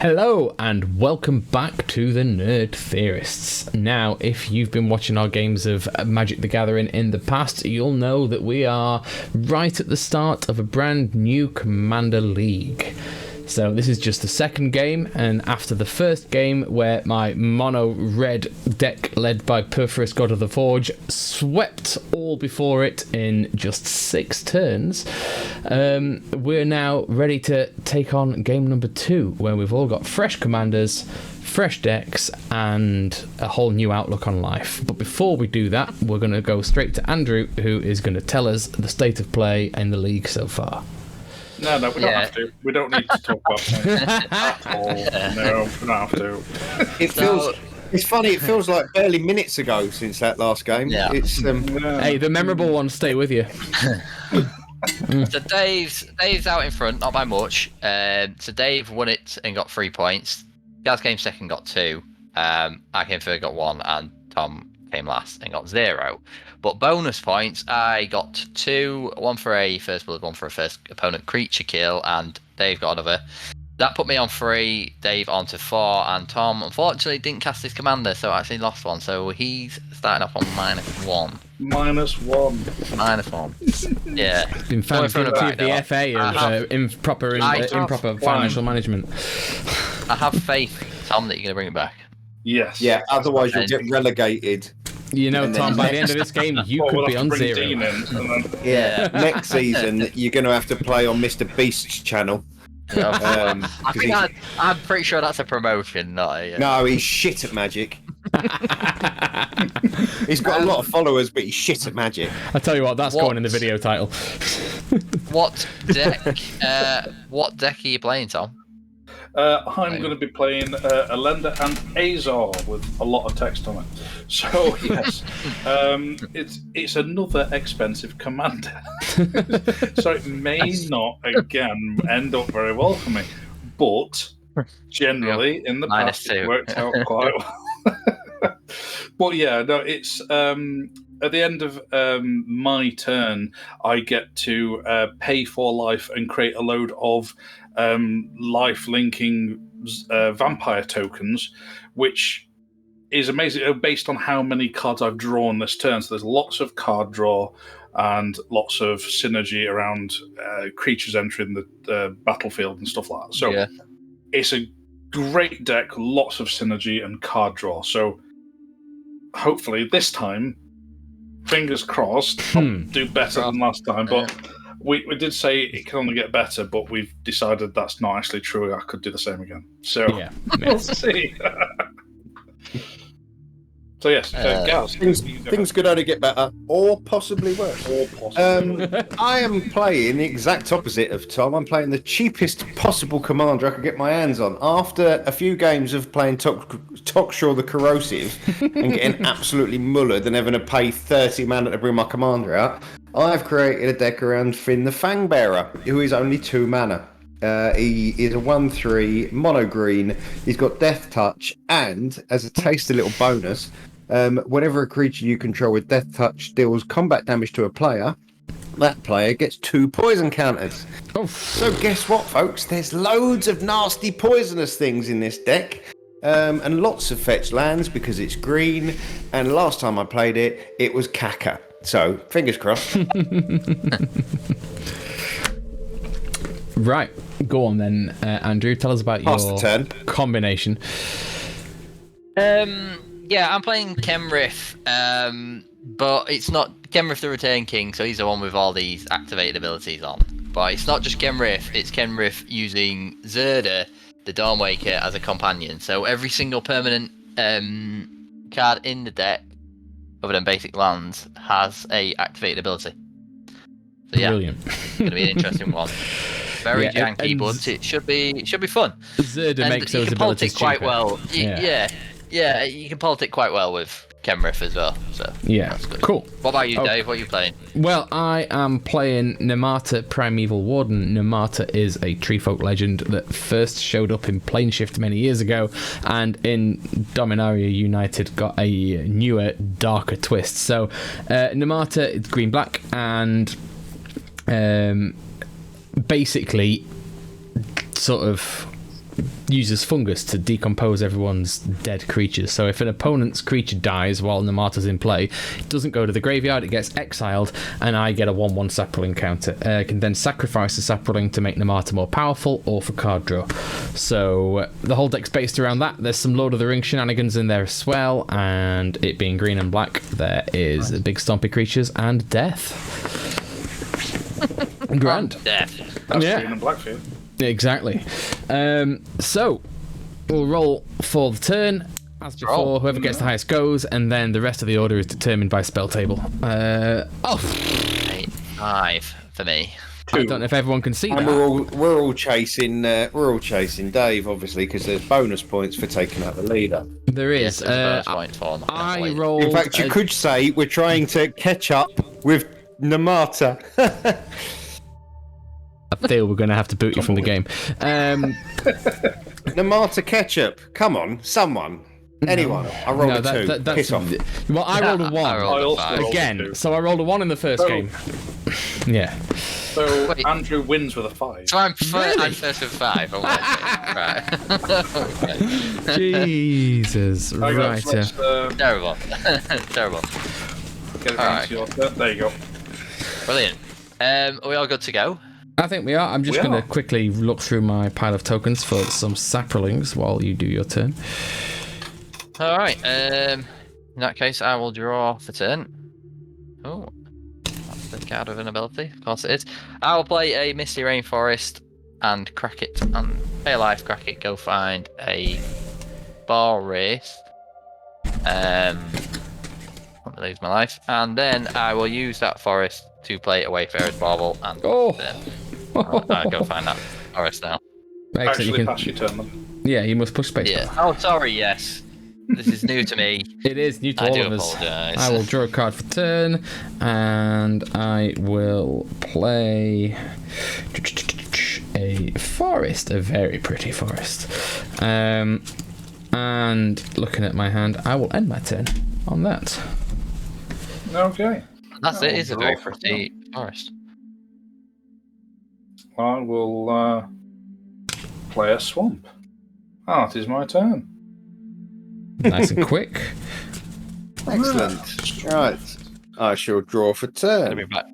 Hello and welcome back to the Nerd Theorists. Now, if you've been watching our games of Magic the Gathering in the past, you'll know that we are right at the start of a brand new Commander League. So this is just the second game, and after the first game where my mono red deck led by Perforous God of the Forge swept all before it in just 6 turns, we're now ready to take on game number 2, where we've all got fresh commanders, fresh decks, and a whole new outlook on life. But before we do that, we're going to go straight to Andrew, who is going to tell us the state of play in the league so far. No, we don't have to. We don't need to talk about that at all. No, we don't have to. It's funny. It feels like barely minutes ago since that last game. Yeah. It's Hey, the memorable ones stay with you. So Dave's out in front, not by much. So Dave won it and got 3 points. Gaz came second, got 2. I came third, got 1, and Tom came last and got 0. But bonus points, I got 2, 1 for a first blood, 1 for a first opponent creature kill, and Dave got another. That put me on 3, Dave on to 4, and Tom unfortunately didn't cast his commander, so I actually lost 1. So he's starting off on -1. -1. Yeah. Been found guilty of the FA of improper financial management. I have faith, Tom, that you're going to bring it back. Yes. yeah. Otherwise, you'll get relegated. You know, Tom, by the end of this game, you could be on 0. Next season, you're going to have to play on Mr. Beast's channel. I'm pretty sure that's a promotion, not a... No, he's shit at Magic. He's got a lot of followers, but he's shit at Magic. I tell you what, that's going in the video title. What deck? What deck are you playing, Tom? I'm going to be playing Elenda and Azor with a lot of text on it. So yes, it's another expensive commander, so it may not again end up very well for me. But generally, in the past, it worked out quite well. But yeah, no, it's at the end of my turn, I get to pay for life and create a load of life-linking vampire tokens, which is amazing based on how many cards I've drawn this turn. So there's lots of card draw and lots of synergy around creatures entering the battlefield and stuff like that. So It's a great deck, lots of synergy and card draw. So hopefully this time, fingers crossed, I'll do better than last time. But we did say it can only get better, but we've decided that's not actually true. I could do the same again. So we'll see. So yes, Gaz, things could only get better, or possibly worse. I am playing the exact opposite of Tom. I'm playing the cheapest possible commander I could get my hands on. After a few games of playing Tokshaw the Corrosive and getting absolutely mullered and having to pay 30 mana to bring my commander out, I've created a deck around Fynn the Fangbearer, who is only 2 mana. He is a 1/3 mono green. He's got Death Touch, and as a tasty little bonus, whenever a creature you control with Death Touch deals combat damage to a player, that player gets 2 poison counters. So guess what, folks? There's loads of nasty poisonous things in this deck. And lots of fetch lands because it's green. And last time I played it, it was caca. So, fingers crossed. Right, go on then, Andrew. Tell us about your combination. Yeah, I'm playing Kenrith, but it's not Kenrith the Return King, so he's the one with all these activated abilities on. But it's not just Kenrith, it's Kenrith using Zirda, the Dawnwaker, as a companion. So every single permanent card in the deck, other than basic lands, has a activated ability. So yeah, brilliant. It's going to be an interesting one. Very janky, but it should be fun. Zirda makes those abilities quite cheaper. well. Yeah, you can politic quite well with Kenrith as well. So yeah, that's good. Cool. What about you, Dave? What are you playing? Well, I am playing Nemata, Primeval Warden. Nemata is a treefolk legend that first showed up in Planeshift many years ago, and in Dominaria United got a newer, darker twist. So Nemata is green-black, and basically sort of uses fungus to decompose everyone's dead creatures. So if an opponent's creature dies while Nemata's in play, it doesn't go to the graveyard, it gets exiled, and I get a 1/1 Sapling counter. I can then sacrifice the Sapling to make Nemata more powerful or for card draw. So the whole deck's based around that. There's some Lord of the Rings shenanigans in there as well, and it being green and black, there is big stompy creatures and death. Grand. Death. That's green and black for you. Exactly. So we'll roll for the turn. As before, whoever gets the highest goes, and then the rest of the order is determined by spell table. 5 for me. I don't know if everyone can see And that. we're all chasing Dave, obviously, because there's bonus points for taking out the leader. There Yes, is. there's a bonus point for them. I rolled. In fact, you could say we're trying to catch up with Nemata. I feel we're going to have to boot you from the game. Nemata ketchup. Come on, someone. Anyone. I rolled a 2. That's, Piss off. Well, I rolled a 1. I rolled I a also 5. rolled- Again, so I rolled a 1 in the first game. Yeah. So Wait. Andrew wins with a 5. So I'm Really? first with 5. Right. Okay. Jesus. Right, Right. let's, Terrible. Terrible. get it Alright. into your turn. There you go. Brilliant. Are we all good to go? I think we are. I'm just We going are. to quickly look through my pile of tokens for some saplings while you do your turn. All right. In that case, I will draw for turn. Oh, that's the card of an ability. Of course it is. I will play a Misty Rainforest and crack it. And pay a life, crack it. Go find a bar race. Let me lose my life, and then I will use that forest to play a Wayfarer's Bauble and Oh. I'll go find that forest now. Excellent. Actually, You can, pass your turn then. yeah, you must push space. Yeah. Oh, sorry. Yes. This is new to me. It is new to I all do of us. apologise. I will draw a card for turn, and I will play a forest, a very pretty forest. And looking at my hand, I will end my turn on that. Okay. That's it. It's a draw very for pretty forest. I will play a swamp. It is my turn. Nice and quick. Excellent. Right. I shall draw for Gonna be turn. back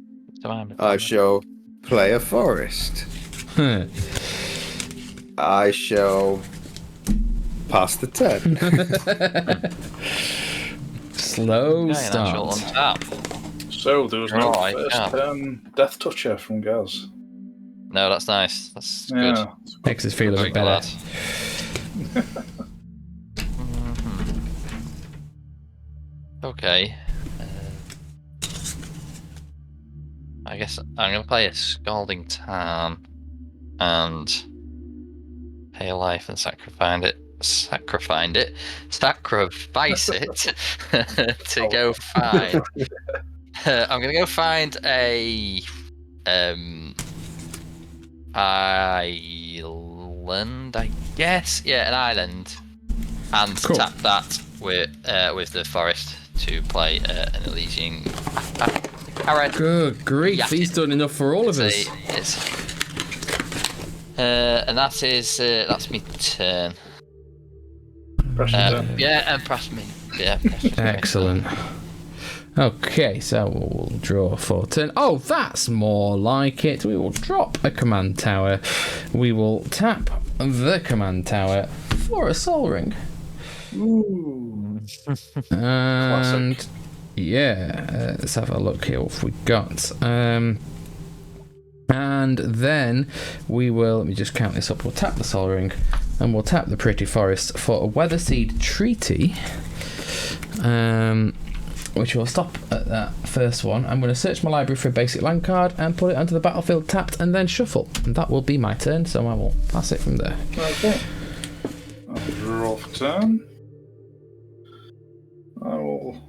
to my I shall play a forest. I shall pass the turn. Slow Okay, and I shall start. untap. So there was no Right, first yeah. turn Death Toucher from Gaz. No, that's nice. That's good. Yeah. Makes us feel a Very bit better. glad. Okay. I guess I'm going to play a Scalding Tarn and pay a life and sacrifice it to go find. I'm going to go find a island, I guess. Yeah, an island, and Cool. tap that with the forest to play an Elysian carrot. Good grief, Yeah. he's done enough for all of us. And that is that's me turn. Press your turn. Yeah, and press me. Yeah. press me. Excellent. Okay, so we'll draw for turn. Oh, that's more like it. We will drop a command tower. We will tap the command tower for a Soul Ring. Ooh. And yeah, let's have a look here what we got. And then we will, let me just count this up. We'll tap the Soul Ring and we'll tap the Pretty Forest for a Weatherseed Treaty. Which will stop at that first one. I'm going to search my library for a basic land card and put it onto the battlefield tapped and then shuffle. And that will be my turn, so I will pass it from there. Okay. I'll draw for turn. I will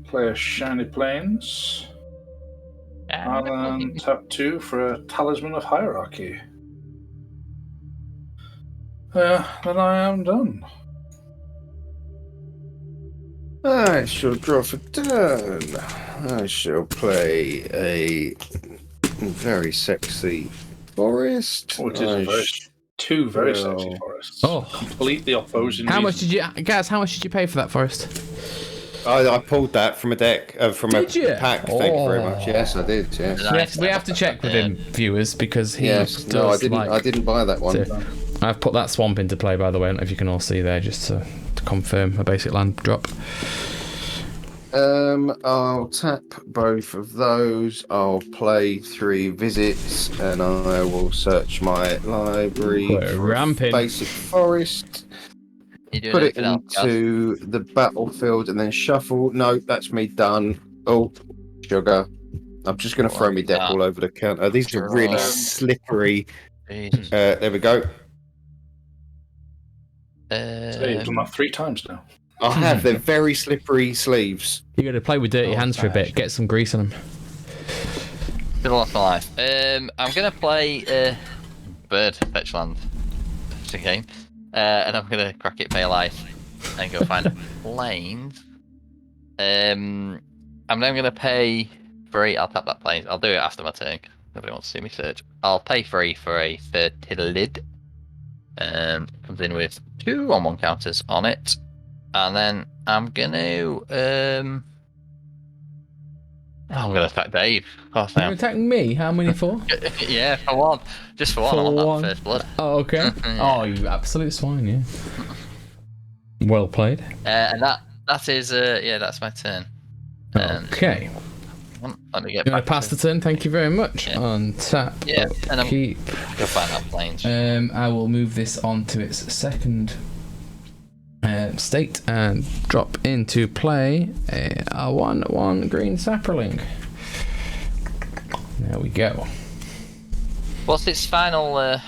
play a Shiny Plains. And then tap 2 for a Talisman of Hierarchy. Then I am done. I shall draw for turn. I shall play a very sexy forest. Oh, it is I a very 2 very sexy forests. Oh. Completely opposing. How much reasons. did you, Gaz? How much did you pay for that forest? I pulled that from a deck, from Did a you? pack. Thank you very much. Yes, I did. Yes. We have to check with him, viewers, because he Yes. does No, I didn't. like. I didn't buy that one. I've put that swamp into play, by the way. I don't know if you can all see there, just to confirm a basic land drop. I'll tap both of those. I'll play 3 visits, and I will search my library We're for ramping. basic forest. You doing Put it anything else, Gaz? into the battlefield, and then shuffle. No, that's me done. Oh, sugar. I'm just going to throw my deck all over the counter. These are really slippery. Jesus. There we go. So you've done that 3 times now. I have. They're very slippery sleeves. You got to play with dirty hands for a bit. Get some grease on them. Still lost my life. I'm gonna play Bird Fetch Land. It's a game. And I'm gonna crack it, pay a life, and go find a planes. I'm then gonna pay 3. I'll tap that planes. I'll do it after my turn. Nobody wants to see me search. I'll pay 3 for a fertilid. Comes in with 2 on 1 counters on it. And then I'm gonna I'm gonna attack Dave. Of course I You're am. attacking me? How many for? Yeah, for 1. Just for 1. I For want that one. first blood. Oh, okay. Oh, you absolute swine, yeah. Well played. And that is that's my turn. Okay. Let me get You want back to pass the turn? Thank you very much. Yeah. On tap. Yeah, and I'm Keep. go find that planes. I will move this on to its second state and drop into play a 1/1 green sapperling. There we go. What's its final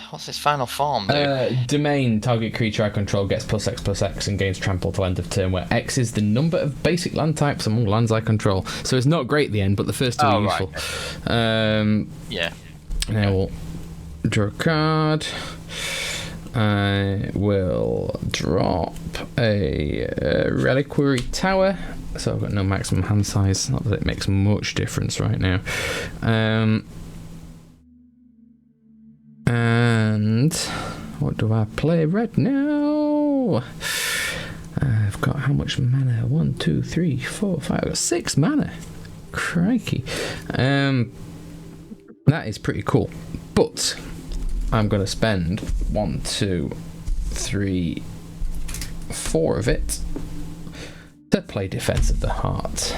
form? Domain, target creature I control gets +X/+X and gains trample till end of turn, where X is the number of basic land types among lands I control. So it's not great at the end, but the first 2 are useful. Yeah. Now we'll draw a card. I will drop a Reliquary Tower. So I've got no maximum hand size. Not that it makes much difference right now. And what do I play red now? I've got how much mana? 1, 2, 3, 4, 5. I've got 6 mana. Crikey. That is pretty cool. But I'm going to spend 1, 2, 3, 4 of it to play Defense of the Heart.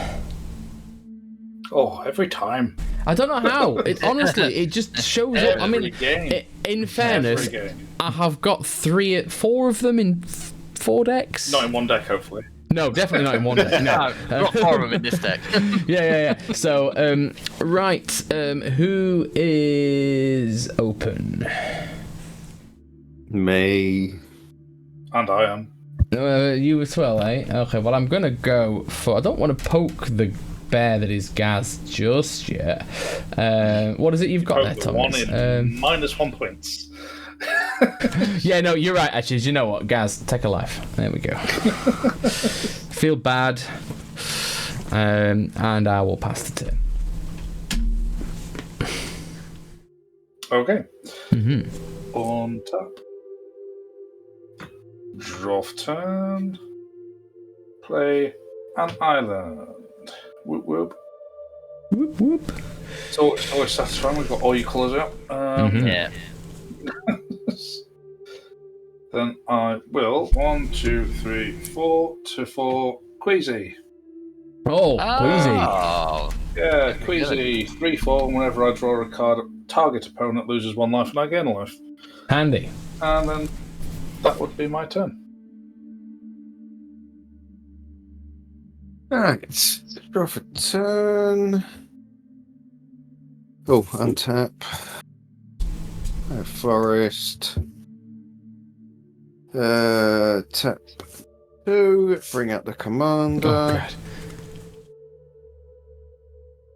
Oh, every time. I don't know how. It honestly, it just shows up. I mean, in fairness, I have got 4 of them in 4 decks. Not in 1 deck, hopefully. No, definitely not in 1 deck. No. I've got 4 of them in this deck. Yeah. So, right, who is open? Me. And I am. You as well, eh? Okay. Well, I'm gonna go for. I don't want to poke the bear that is Gaz just yet. What is it you've got there, Thomas? -1 points. Yeah, no, you're right, actually. You know what? Gaz, take a life. There we go. Feel bad. And I will pass the turn. Okay. Mm-hmm. On tap. Draw turn. Play an island. Whoop whoop. Whoop whoop. So it's always satisfying. We've got all your colours out. Yeah. Then I will 1, 2, 3, 4 to 4 Queasy. Oh, Queasy. Oh. Yeah, Queasy 3/4. Whenever I draw a card, target opponent loses 1 life and I gain a life. Handy. And then that would be my turn. Alright, draw for turn. Oh, untap. Forest. Tap 2. Bring out the commander. Oh,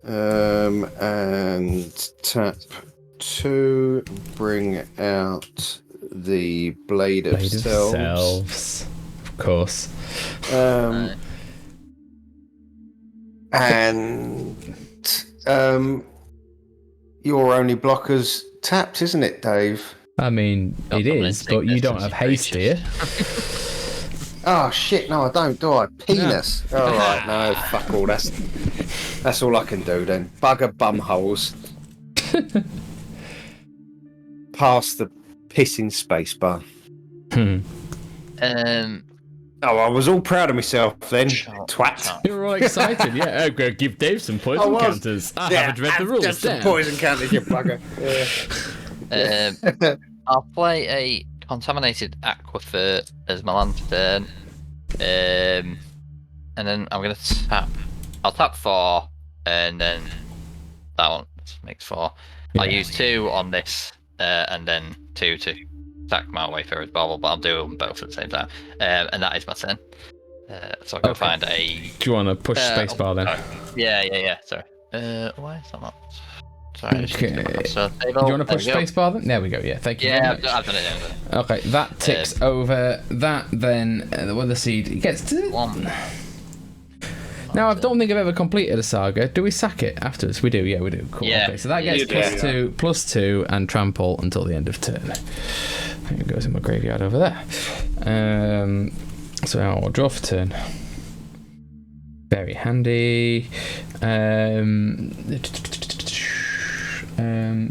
God. And tap 2. Bring out the Blade of Selves. Of course. And your only blocker's tapped, isn't it, Dave? I mean, Not it is, but you don't have haste, do you? Oh shit! No, I don't. Do I? Penis. No. All right. No, fuck all. That's all I can do then. Bugger bumholes. Past the pissing spacebar. Oh, I was all proud of myself then. Twat. You were all excited, yeah. I'm going to give Dave some poison counters. I haven't read the rules. Have some poison counters, you bugger. Yeah. I'll play a Contaminated Aquifer as my land turn. And then I'm going to tap. I'll tap 4, and then that one makes 4. Yeah. I'll use 2 on this, and then 2 to attack my way through as well, but I'll do them both at the same time. And that is my turn. So I'll go find a... Do you want to push spacebar then? Yeah. Sorry. Why is that not... Sorry. Okay. Do you want to push spacebar then? There we go. Yeah, thank you. Yeah, I've done it. Okay, that ticks over. That then, the Weather Seed gets to... 1. Now, I don't think I've ever completed a saga. Do we sack it afterwards? We do, yeah, we do. Cool. Yeah. Okay, so that gets plus 2, and trample until the end of turn. It goes in my graveyard over there. So I'll draw for turn. Very handy.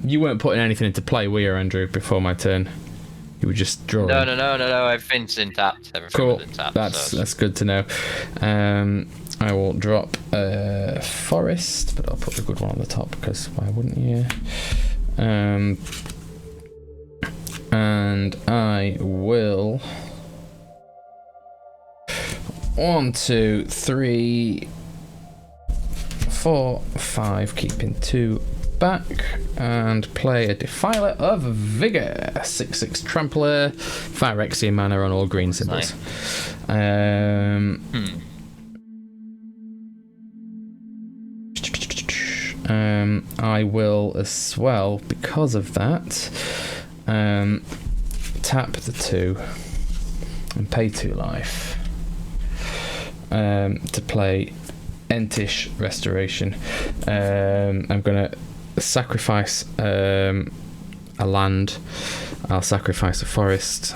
You weren't putting anything into play, were you, Andrew, before my turn? You were just drawing. No. Everything's in tapped. Cool. That's good to know. I will drop Forest, but I'll put the good one on the top because why wouldn't you? And I will 1, 2, 3, 4, 5, keeping 2 back, and play a Defiler of Vigor, 6/6 Trampler, Phyrexian mana on all green symbols. I will as well, because of that, tap the 2 and pay 2 life to play Entish Restoration. I'm going to sacrifice a land. I'll sacrifice a forest.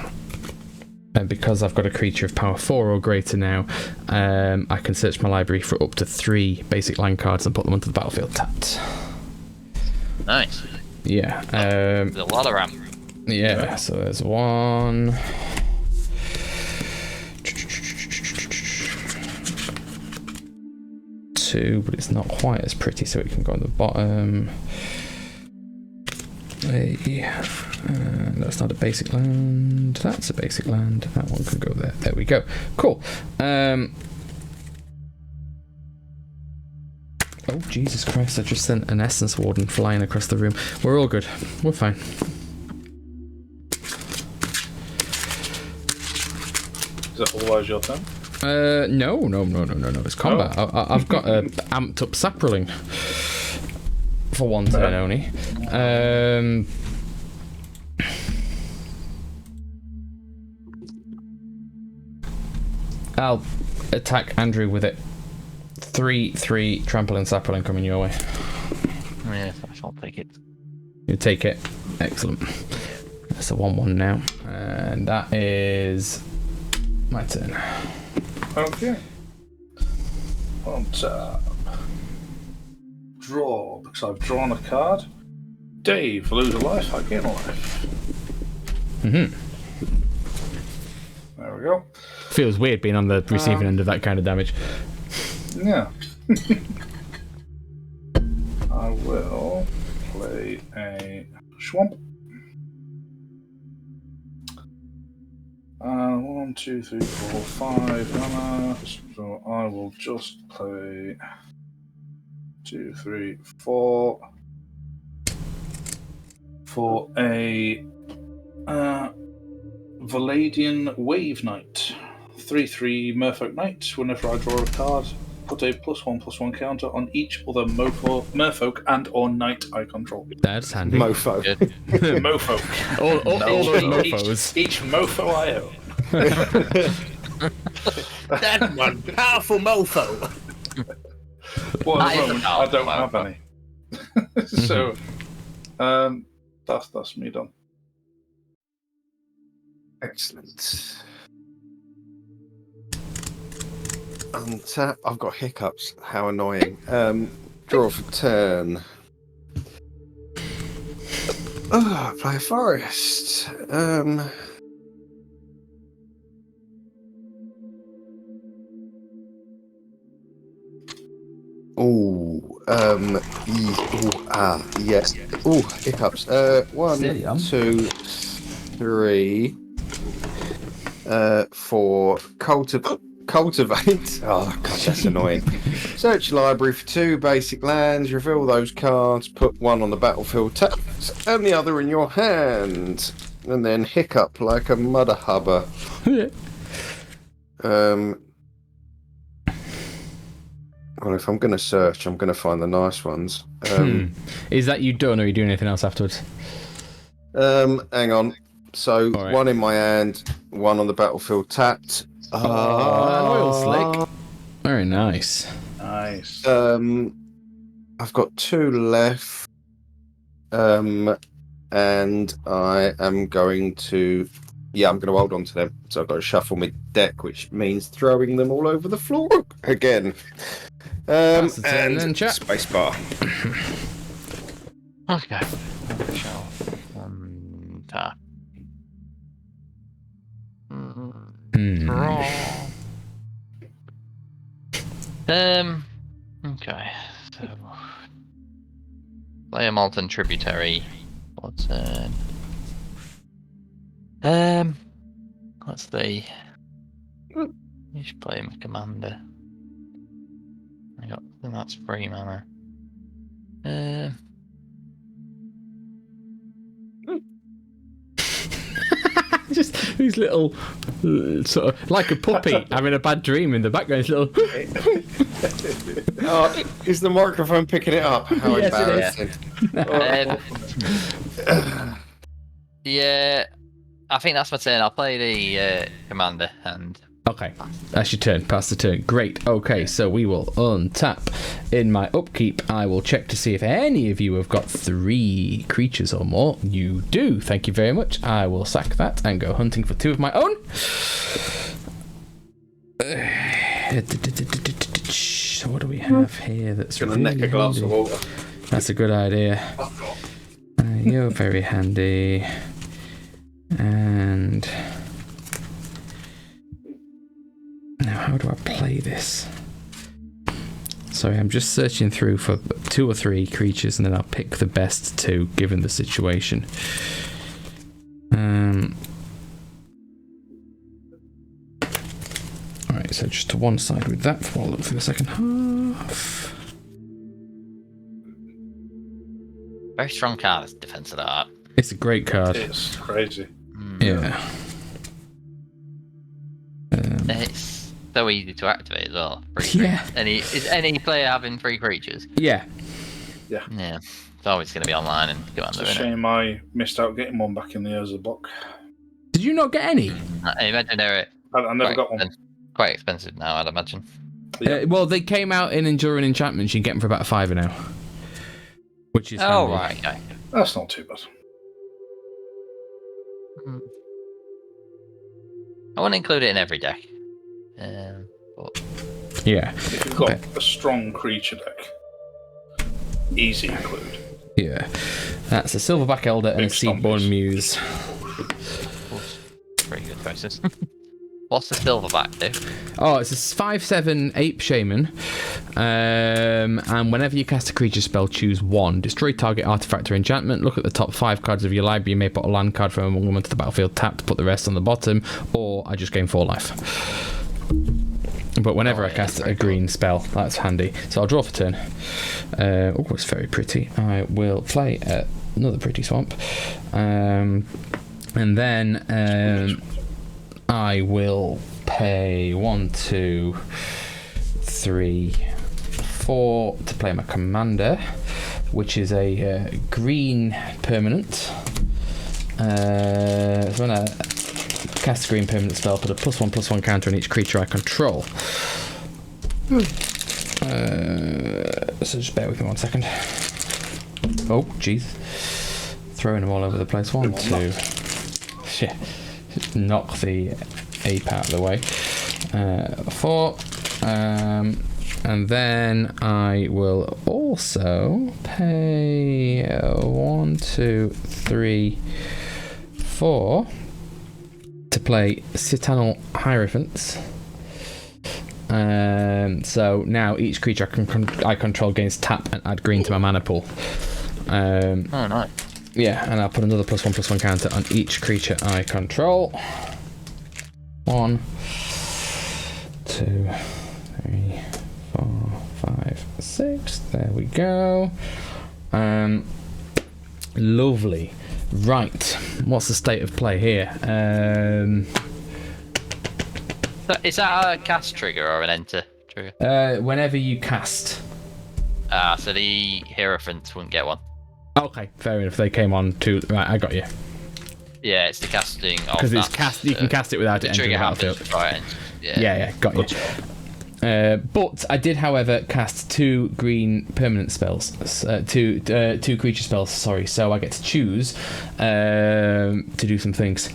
And because I've got a creature of power 4 or greater now, I can search my library for up to 3 basic land cards and put them onto the battlefield tapped. Nice. Yeah. There's a lot of ramp. Yeah, so there's 1. Two, but it's not quite as pretty, so it can go on the bottom. That's not a basic land. That's a basic land. That one can go there. There we go. Cool. Oh, Jesus Christ, I just sent an Essence Warden flying across the room. We're all good. We're fine. Is that always your turn? No. It's combat. Oh. I've got a amped up Saproling for 1 turn only. I'll attack Andrew with it. 3/3 Trampoline Saproling coming your way. Yeah, I'll take it. You take it. Excellent. That's a 1/1 now, and that is my turn. Okay. On tap. Draw, because I've drawn a card. Dave, lose a life, I gain a life. Mm-hmm. There we go. Feels weird being on the receiving end of that kind of damage. Yeah. I will play a Swamp. 1, 2, 3, 4, 5 mana. So I will just play 2, 3, 4 for a Valadian Wave Knight. 3/3 Merfolk Knight. Whenever I draw a card, put a +1/+1 counter on each other Merfolk and or Knight I control. That's handy. Mofo. Mofolk. all those mofos. Each mofo I own. That one powerful mofo. Well, at the moment, I don't have any. So, that's me done. Excellent. Untap. I've got hiccups. How annoying. Draw for turn. Oh, play a forest. Yes. Oh, hiccups. Steady on. 1, 2, 3, 4. Cultivate. Oh, God, that's annoying. Search your library for 2 basic lands, reveal those cards, put one on the battlefield tapped, and the other in your hand. And then hiccup like a mudder hubber. Well, if I'm going to search, I'm going to find the nice ones. Is that you done, or are you doing anything else afterwards? Hang on. So, All right. 1 in my hand, 1 on the battlefield tapped. An oil slick. Very nice. Nice. I've got 2 left. And I am going to... Yeah, I'm going to hold on to them. So I've got to shuffle my deck, which means throwing them all over the floor again. Pass the turn and then, chap. spacebar. Okay. Tap. Draw. Okay. So play a Molten Tributary. What's let's see. You should play him commander. I think that's 3 mana. Just these little, sort of like a puppy having a bad dream in the background. His little. Oh, is the microphone picking it up? How Yes, it embarrassing. Yeah, I think that's my turn. I'll play the commander and. Okay, that's your turn. Pass the turn. Great. Okay, so we will untap. In my upkeep, I will check to see if any of you have got 3 creatures or more. You do. Thank you very much. I will sack that and go hunting for 2 of my own. So what do we have here that's Gonna really neck a glass handy? of water. That's a good idea. You're very handy. And... now, how do I play this? Sorry, I'm just searching through for 2 or 3 creatures, and then I'll pick the best 2, given the situation. Alright, so just to one side with that while I look for the second half. Very strong card, this Defense of the Heart. It's a great card. It's crazy. Yeah. It's so easy to activate as well. Yeah. Is any player having 3 creatures? Yeah. Yeah. It's always going to be online and It's commander. a shame I missed out getting one back in the Azor book. Did you not get any? I imagine they're I never got one. quite expensive now, I'd imagine. Yeah. Well, they came out in Enduring Enchantments. You can get them for about $5 now. Which is Oh, handy. right, okay. That's not too bad. I wouldn't include it in every deck. But Yeah. If you've got a strong creature deck, easy include. Yeah. That's a Silverback Elder and a Big Seedborn stompies. Muse. pretty good choices. What's the Silverback do? Oh, it's a 5/7 Ape Shaman. And whenever you cast a creature spell, choose 1. Destroy target artifact or enchantment. Look at the top 5 cards of your library. You may put a land card from among them onto the battlefield tapped, put the rest on the bottom, or I just gain 4 life. But whenever I cast a green spell, that's handy. So I'll draw for turn. Oh, it's very pretty. I will play another pretty swamp. And then I will pay 1, 2, 3, 4 to play my commander, which is a green permanent. So when I cast a green permanent spell, put a +1/+1 counter on each creature I control. So just bear with me 1 second. Oh, jeez. Throwing them all over the place. 1, 2. Shit. knock the ape out of the way. 4. And then I will also pay 1, 2, 3, 4 to play Citadel Hierophants. So now each creature I control gains tap and add green to my mana pool. Oh, nice. Yeah, and I'll put another +1/+1 counter on each creature I control. 1, 2, 3, 4, 5, 6. There we go. Lovely. Right. What's the state of play here? Is that a cast trigger or an enter trigger? Whenever you cast. So the Hierophant wouldn't get one. Okay, fair enough. They came on too. Right, I got you. Yeah, it's the casting of because it's cast. You can cast it without it entering the battlefield. Right. Yeah, got you. But I did, however, cast 2 green permanent spells, 2 creature spells. Sorry, so I get to choose to do some things.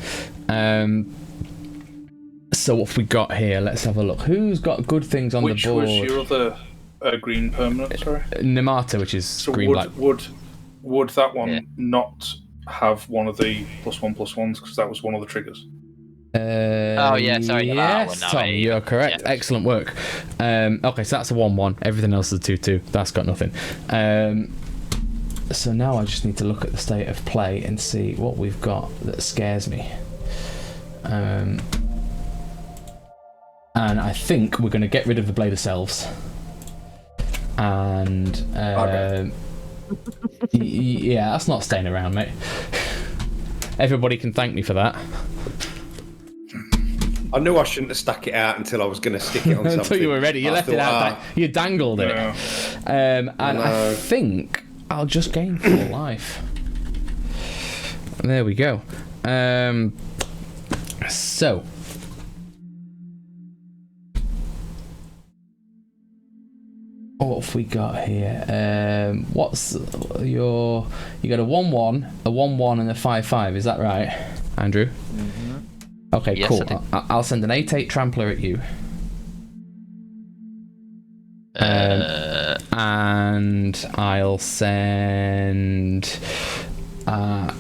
So what have we got here? Let's have a look. Who's got good things on the board? Which was your other green permanent? Sorry, Nemata, which is so green black. Would that one not have one of the +1/+1s because that was one of the triggers? Oh yeah, sorry. Yes, Tom, you're correct. Yeah. Excellent work. Okay, so that's a 1/1. Everything else is a 2/2. That's got nothing. So now I just need to look at the state of play and see what we've got that scares me. And I think we're going to get rid of the Blade of Selves. And yeah, that's not staying around, mate. Everybody can thank me for that. I knew I shouldn't have stuck it out until I was going to stick it on something. Until you were ready. You left it out. You dangled it. And I think I'll just gain 4 life. There we go. So. What have we got here? What's your... You got a 1/1, a 1/1 and a 5/5. Is that right, Andrew? Mm-hmm. Okay, yes, cool. I'll send an 8/8 trampler at you. And I'll send at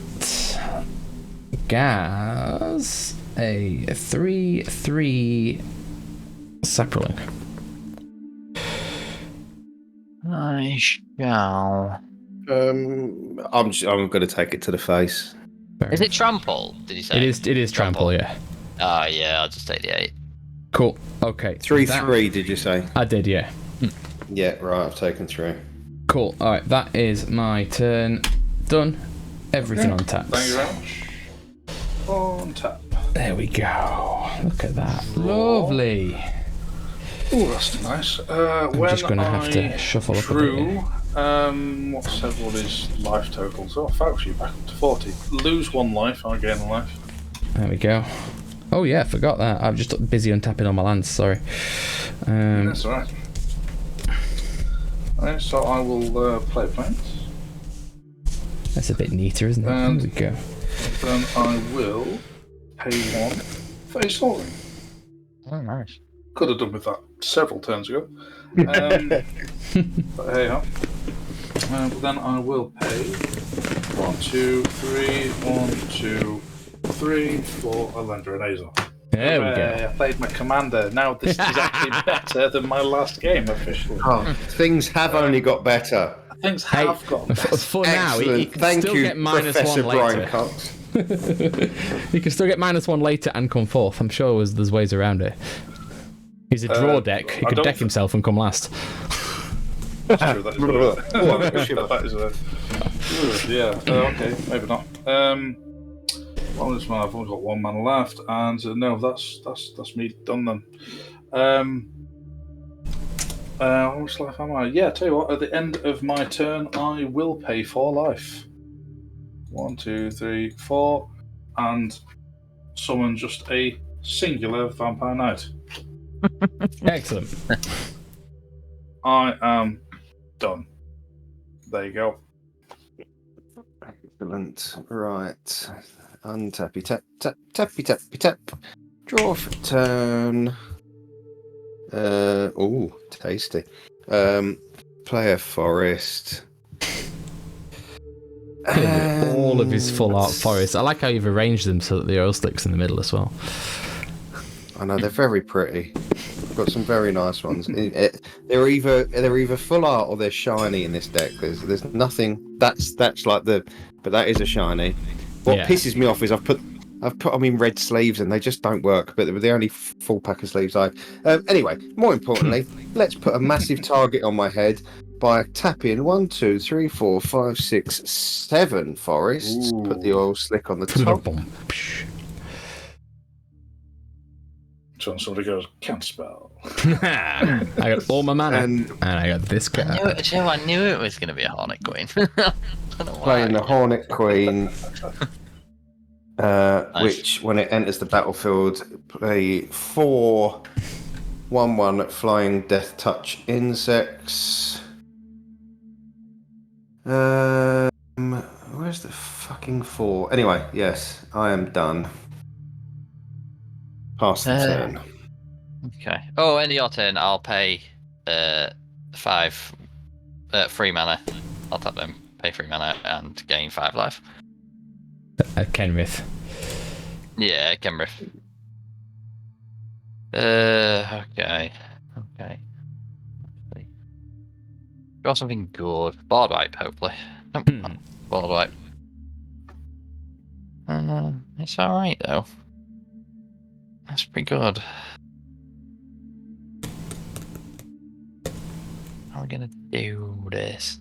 Gaz a 3/3 Sapperling. I shall. I'm going to take it to the face. Is it trample? Did you say? It is trample, yeah. Oh yeah, I'll just take the 8. Cool. Okay. 3/3, did you say? I did, yeah. Yeah, right. I've taken 3. Cool. All right, that is my turn. Done. Everything on tap. Thank you very much. On tap. There we go. Look at that. Lovely. Oh, that's nice. I'm just going to have to shuffle up a bit here. What's everybody's life totals? Oh, actually, back up to 40. Lose 1 life, I gain a life. There we go. Oh yeah, forgot that. I'm just busy untapping all my lands, sorry. That's alright. Alright, so I will play Plains. That's a bit neater, isn't it? And there we go. Then I will pay 1 for Assaulting. Oh, nice. Could have done with that several turns ago. But hey ho. But then I will pay 1, 2, 3, 1, 2, 3 for Elenda and Azor. There we go. I played my commander. Now this is actually better than my last game officially. Oh, things have only got better. Things have got better. For now, you can Thank still you, get Professor -1 later. Brian Cox. You can still get -1 later and come fourth. I'm sure there's ways around it. He's a draw deck. He could deck himself and come last. That's true. That is yeah. Okay. Maybe not. Well, I've only got 1 mana left, and no, that's me done then. How much life am I? Yeah. Tell you what. At the end of my turn, I will pay 4 life. 1, 2, 3, 4, and summon just a singular Vampire Knight. Excellent. I am done. There you go. Excellent. Right. Untappy tap tap tappy tappy tap. Draw for turn. Tasty. Play a forest. All of his full art forests. I like how you've arranged them so that the oil slick's in the middle as well. I know they're very pretty. I've got some very nice ones. They're either full art or they're shiny in this deck. There's nothing that's like but that is a shiny. What pisses me off is I've put them in red sleeves and they just don't work. But they're the only full pack of sleeves I have. Anyway, more importantly, let's put a massive target on my head by tapping 1, 2, 3, 4, 5, 6, 7 forests. Ooh. Put the oil slick on the top. So somebody goes, can't spell. I got all my mana, and I got this guy. I knew it was going to be a Hornet Queen. Playing the Hornet Queen, nice. Which, when it enters the battlefield, play 4 1/1 flying death touch insects. Where's the fucking 4? Anyway, yes, I am done. Pass the turn. Okay. Oh, end of your turn, I'll pay 5 free mana. I'll tap them, pay 3 mana, and gain 5 life. Kenrith. Yeah, Kenrith. Okay. Got something good. Boardwipe, hopefully. Boardwipe. It's alright, though. That's pretty good. How are we gonna do this?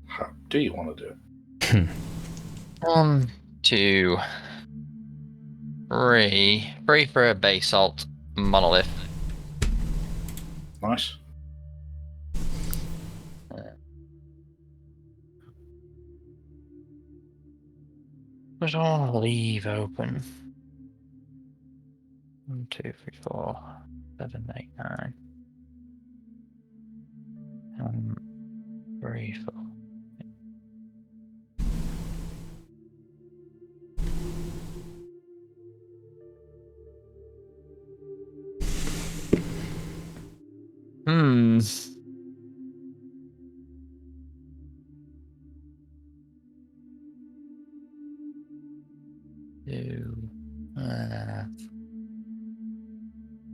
How do you want to do it? 1, 2, 3. 3 for a basalt monolith. Nice. Just want to leave open. 1, 2, 3, 4, 7, 8, 9. 3, 4.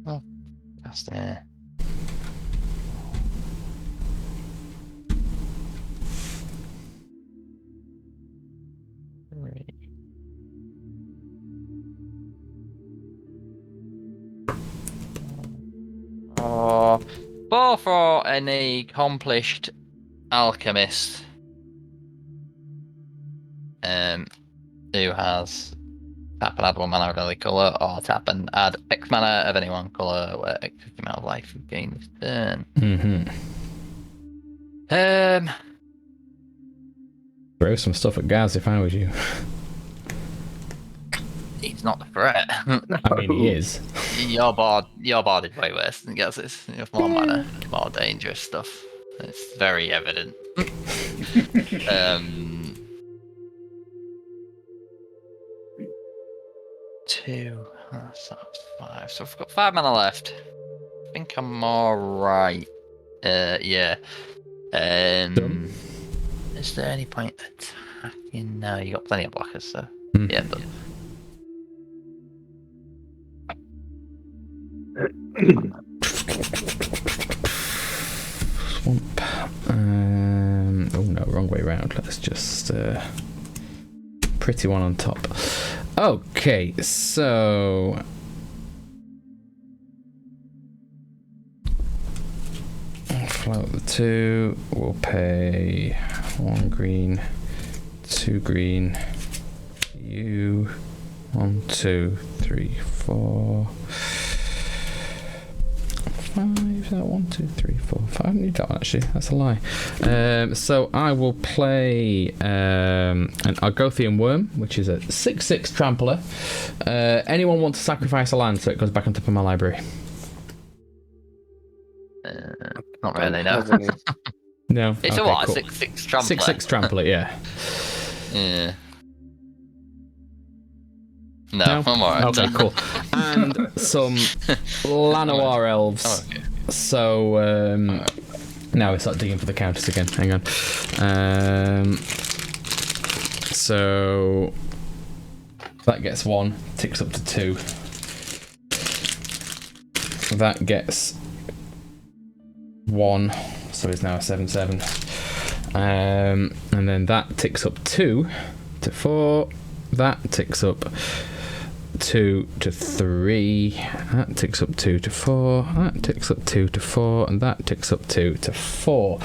Oh, that's there. Oh, 4 for an accomplished alchemist. Who has tap and add 1 mana of any colour, or tap and add X mana of any one colour where X 50 amount of life you gain this turn. Throw some stuff at Gaz if I was you. He's not the threat. I mean, he is. Your board is way worse than Gaz's. You have more mana, more dangerous stuff. It's very evident. 2, that's 5. So I've got 5 mana left. I think I'm alright. Yeah. Is there any point attacking? No, you got plenty of blockers, so yeah, done. Swamp. Oh no, wrong way round. Let's just pretty one on top. Okay, so float the 2. We'll pay 1 green, 2 green. You 1, 2, 3, 4, 5. Is that 1, 2, 3, 4, 5? I need that one actually. That's a lie. So I will play an Argothian Worm, which is a 6/6 trampler. Anyone want to sacrifice a land so it goes back on top of my library? Not really, no. No. It's okay, a what? cool. 6/6 trampler. 6/6 trampler, yeah. Yeah. No, I'm alright. Okay, cool. And some Llanowar elves. Oh, okay. So, now we start digging for the counters again. Hang on. So that gets 1, ticks up to 2. That gets 1, so it's now a 7/7. And then that ticks up 2 to 4. That ticks up 2 to 3. That ticks up 2 to 4. That ticks up 2 to 4, and that ticks up 2 to 4.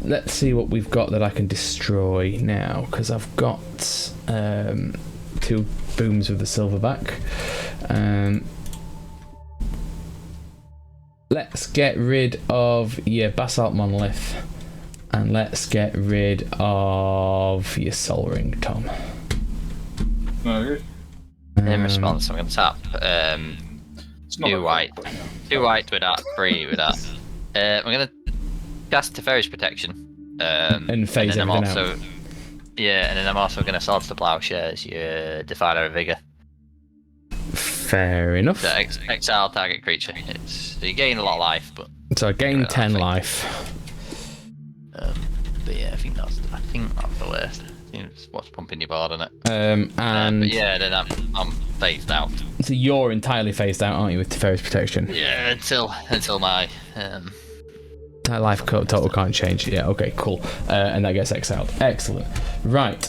Let's see what we've got that I can destroy now, because I've got 2 booms with the silverback. Let's get rid of your basalt monolith, and let's get rid of your soul ring, Tom. Okay. In response, I'm going to tap It's not 2 a- white. 2 white with that, 3 with that. I'm going to cast Teferi's Protection. And phase then I'm everything also, out. Yeah, and then I'm also going to Swords to Plowshares, your Defiler of Vigor. Fair enough. So exile target creature. So you gain a lot of life, but So I gain 10 think- life. but yeah, I think that's the worst. It's what's pumping your board on it. And But yeah, then I'm phased out. so you're entirely phased out, aren't you, with Teferi's Protection? Yeah, until my That life total can't change. Yeah, okay, cool. And that gets exiled. Excellent. Right.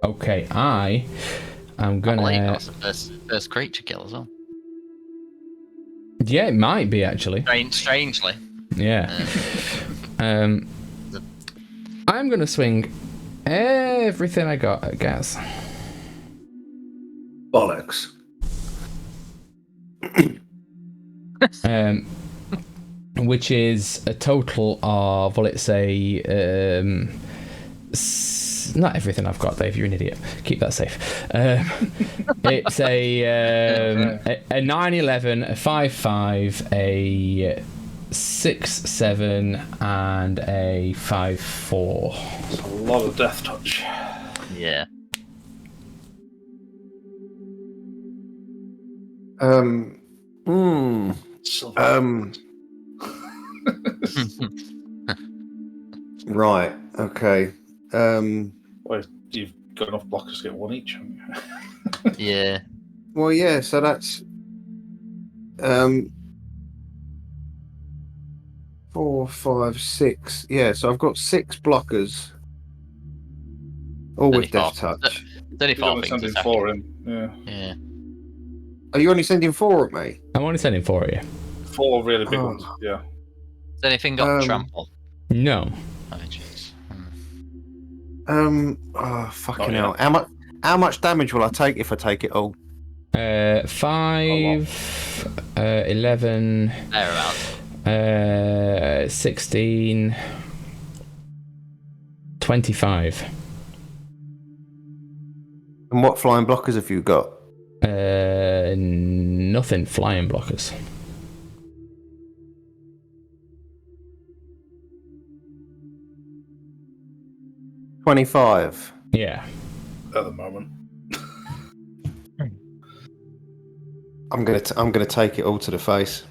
Okay, I am I believe gonna. that's the first creature kill as well. Yeah, it might be actually. Strangely. Yeah. I'm gonna swing everything I got at Gaz. Bollocks. Which is a total of, well, it's a not everything I've got, Dave. You're an idiot. Keep that safe. It's a 9/11, a 5/5, a 6/7, and a 5/4. It's a lot of death touch. Yeah. Silver. Right. Okay. Well, you've got enough blockers to get 1 each, haven't you? Yeah. Well, yeah. So that's 4, 5, 6. Yeah. So I've got 6 blockers, all with death touch. It's only You're 4 only things. sending Exactly. 4 in. Yeah. Yeah. Are you only sending 4 at me? I'm only sending 4 at you. 4 really big Oh. ones. Yeah. Has anything got trample? No. Oh, jeez. Oh fucking Not hell! How much damage will I take if I take it all? 5, 11, Thereabouts. 16, 25. And what flying blockers have you got? Nothing flying blockers. $25. Yeah. At the moment. I'm gonna take it all to the face.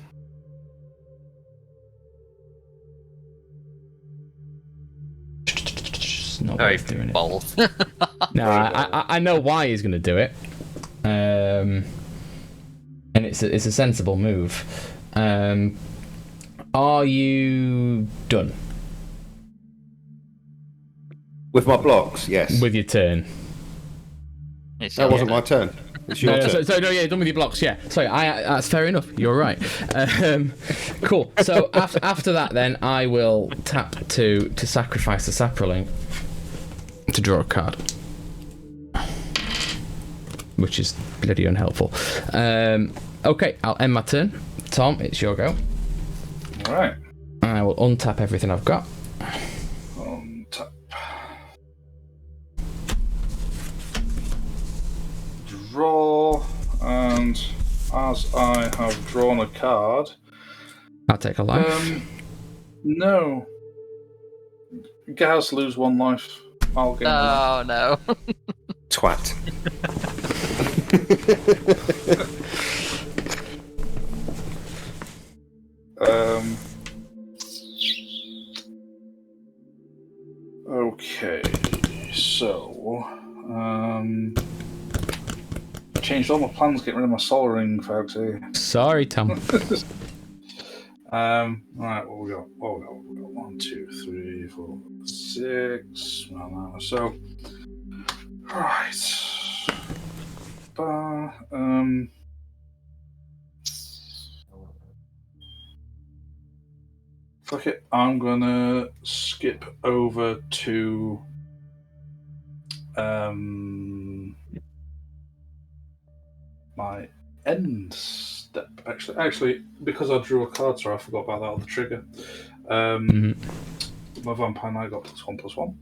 Just not Very worth doing it. bold. No, I know why he's going to do it, and it's a sensible move. Are you done With my blocks, yes. with your turn? That wasn't my turn. It's your turn. So no, yeah, done with your blocks. Yeah, sorry, that's fair enough. You're right. Cool. So after that, then I will tap to sacrifice the Saproling to draw a card, which is bloody unhelpful. Okay, I'll end my turn. Tom, it's your go. All right. I will untap everything I've got. Tap. Draw and as I have drawn a card. I'll take a life. No. Gaz, lose 1 life. I'll gain 1 life. Oh no. Twat. Okay, so changed all my plans, getting rid of my solar ring, folks. Sorry, Tom. Right, what we got? We got 1, 2, 3, 4, 6. So, right. Fuck it. I'm gonna skip over to my end step. Actually, because I drew a card, so I forgot about that on the trigger. My Vampire Knight got +1/+1.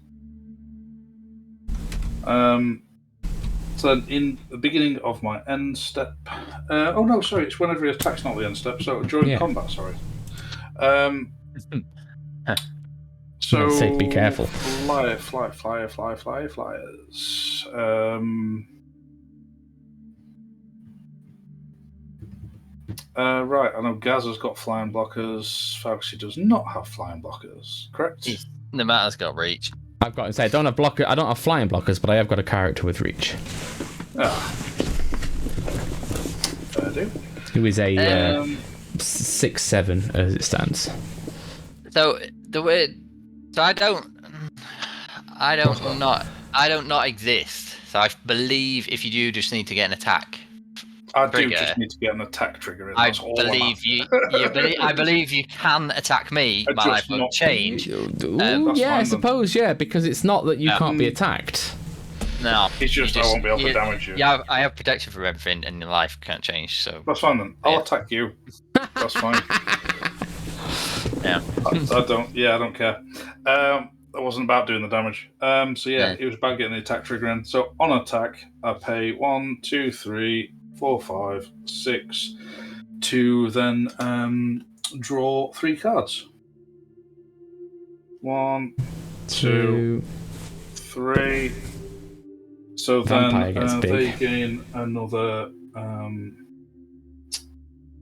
So then in the beginning of my end step. Oh no, sorry, it's whenever he attacks, not the end step. So during combat, sorry. So Say, be careful. Flyers. Right, I know Gaz has got flying blockers. Foxy does not have flying blockers, correct? Nemata's got reach. I've got to say, I don't have flying blockers, but I have got a character with reach. Fair do. Who is a 6/7 as it stands. So the way, so I don't not exist. So I believe if you do just need to get an attack. I do just need to get an attack trigger in. I believe you can attack me. My life will change. I suppose, because it's not that you can't be attacked. No, it's just I won't be able to damage you. Yeah, I have protection from everything, and your life can't change. So that's fine then. I'll attack you. That's fine. Yeah, I don't care. That wasn't about doing the damage. It was about getting the attack trigger in. So on attack, I pay 1, 2, 3, 4, 5, 6 to then draw 3 cards. 1, 2, 3. So Vampire then gets they big. gain another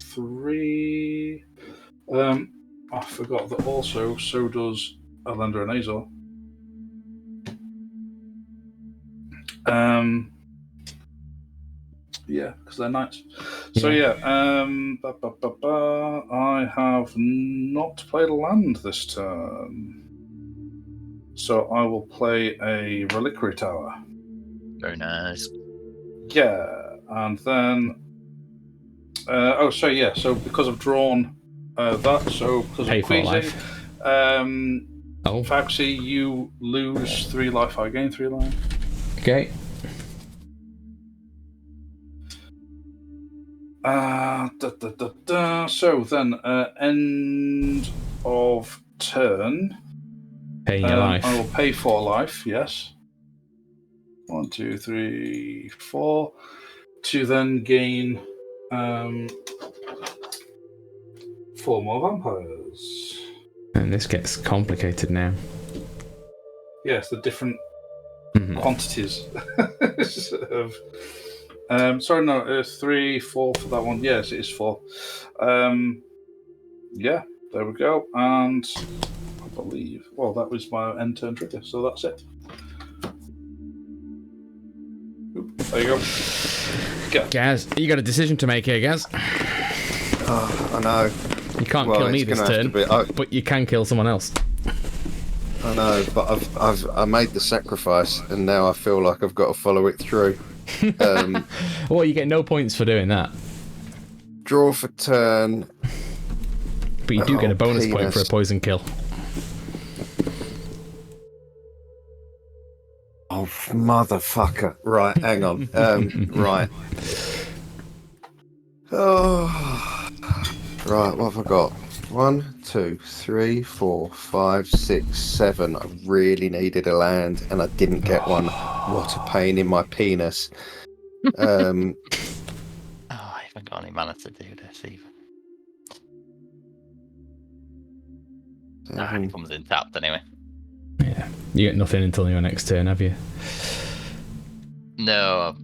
3. I forgot that also, so does Elenda and Azor. Because they're knights. So I have not played a land this turn. So I will play a Reliquary Tower. very nice. Yeah, and then so because I've drawn that, so because Pay of for Queasy, life. Foxy, you lose 3 life, I gain 3 life. Okay. So then, end of turn. Paying your life. I will pay 4 life, yes. 1, 2, 3, 4. To then gain 4 more vampires. And this gets complicated now. Yes, the different quantities of. 3, 4 for that one. Yes, it is 4. There we go. And I believe, that was my end turn trigger, so that's it. There you go. Gaz, you got a decision to make here, Gaz. I know. You can't kill me this turn, but you can kill someone else. I know, but I made the sacrifice, and now I feel like I've got to follow it through. Well, you get no points for doing that. Draw for turn. But you do get a bonus point for a poison kill. Oh, motherfucker. Right, hang on. Right. Oh. Right, what have I got? 1, 2, 3, 4, 5, 6, 7. I really needed a land, and I didn't get one. What a pain in my penis. Even haven't got any mana to do this either. It comes in tapped anyway. Yeah. You get nothing until your next turn, have you? No.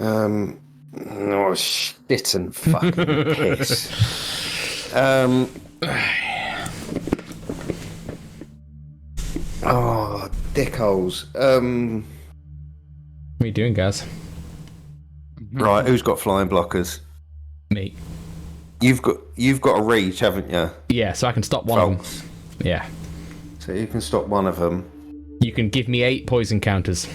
Oh, shit and fucking piss. Oh, dickholes. What are you doing, guys? Right, who's got flying blockers? Me. You've got a reach, haven't you? Yeah, so I can stop one of them. Yeah. So you can stop one of them. You can give me 8 poison counters.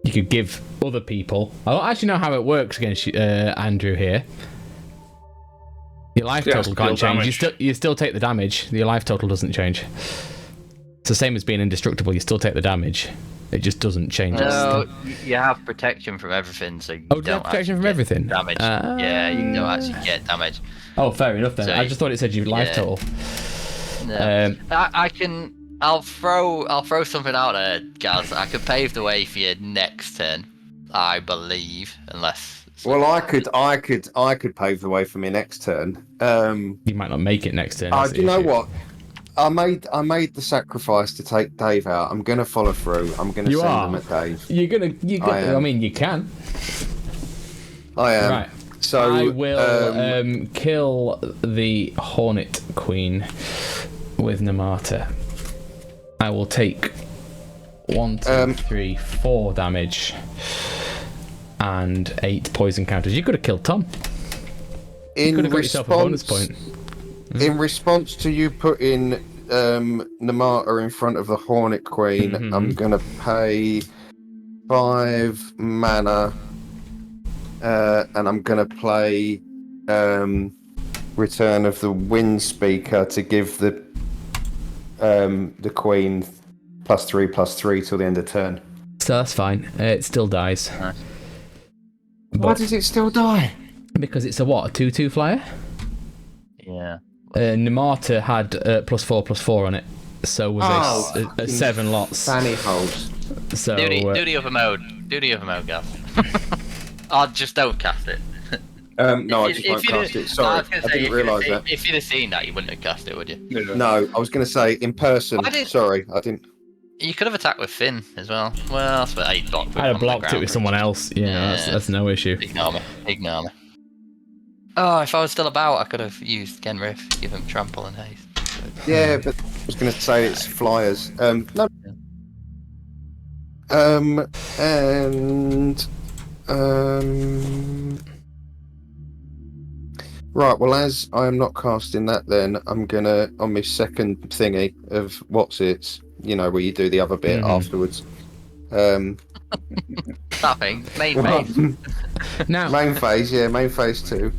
You could give other people. I don't actually know how it works against Andrew here. Your life total can't change. You still take the damage. Your life total doesn't change. It's the same as being indestructible. You still take the damage. It just doesn't change. No, you have protection from everything, so you do you have protection from everything? Damage. Yeah, you don't actually get damage. Oh, fair enough then. So I just thought it said your life total. No. I can. I'll throw something out there, Gaz. I could pave the way for your next turn, I believe, unless. Well, I could pave the way for me next turn. You might not make it next turn. Do you know what? I made the sacrifice to take Dave out. I'm gonna follow through. I'm gonna send him at Dave. You're gonna. I mean, you can. I am. Right. So I will kill the Hornet Queen with Nemata. I will take 1, 2, 3, 4 damage and 8 poison counters. You could have killed Tom. You could have got yourself a bonus point. In response to you putting Nemata in front of the Hornet Queen, I'm going to pay 5 mana and I'm going to play Return of the Windspeaker to give the Queen +3/+3 till the end of turn. So that's fine. It still dies. Why does it still die? Because it's a 2/2 flyer? Yeah. Nemata had +4/+4 on it. So was a 7 lots. Fanny holes. So, do the other mode. Do the other mode, Gav. Just don't cast it. No, I just won't cast it. Sorry, I didn't realise that. If you'd have seen that, you wouldn't have cast it, would you? Yeah. No, I was going to say in person. Sorry, I didn't. You could have attacked with Fynn as well. Well, that's what I blocked. I'd have blocked it with someone else. Yeah, that's no issue. Ignore me. Oh, if I was still about, I could have used Kenrith, give him trample and haste. Yeah, but I was going to say it's flyers. No. Right, well, as I am not casting that, then I'm gonna, on my second thingy of where you do the other bit afterwards. That thing, main phase. Now, main phase 2.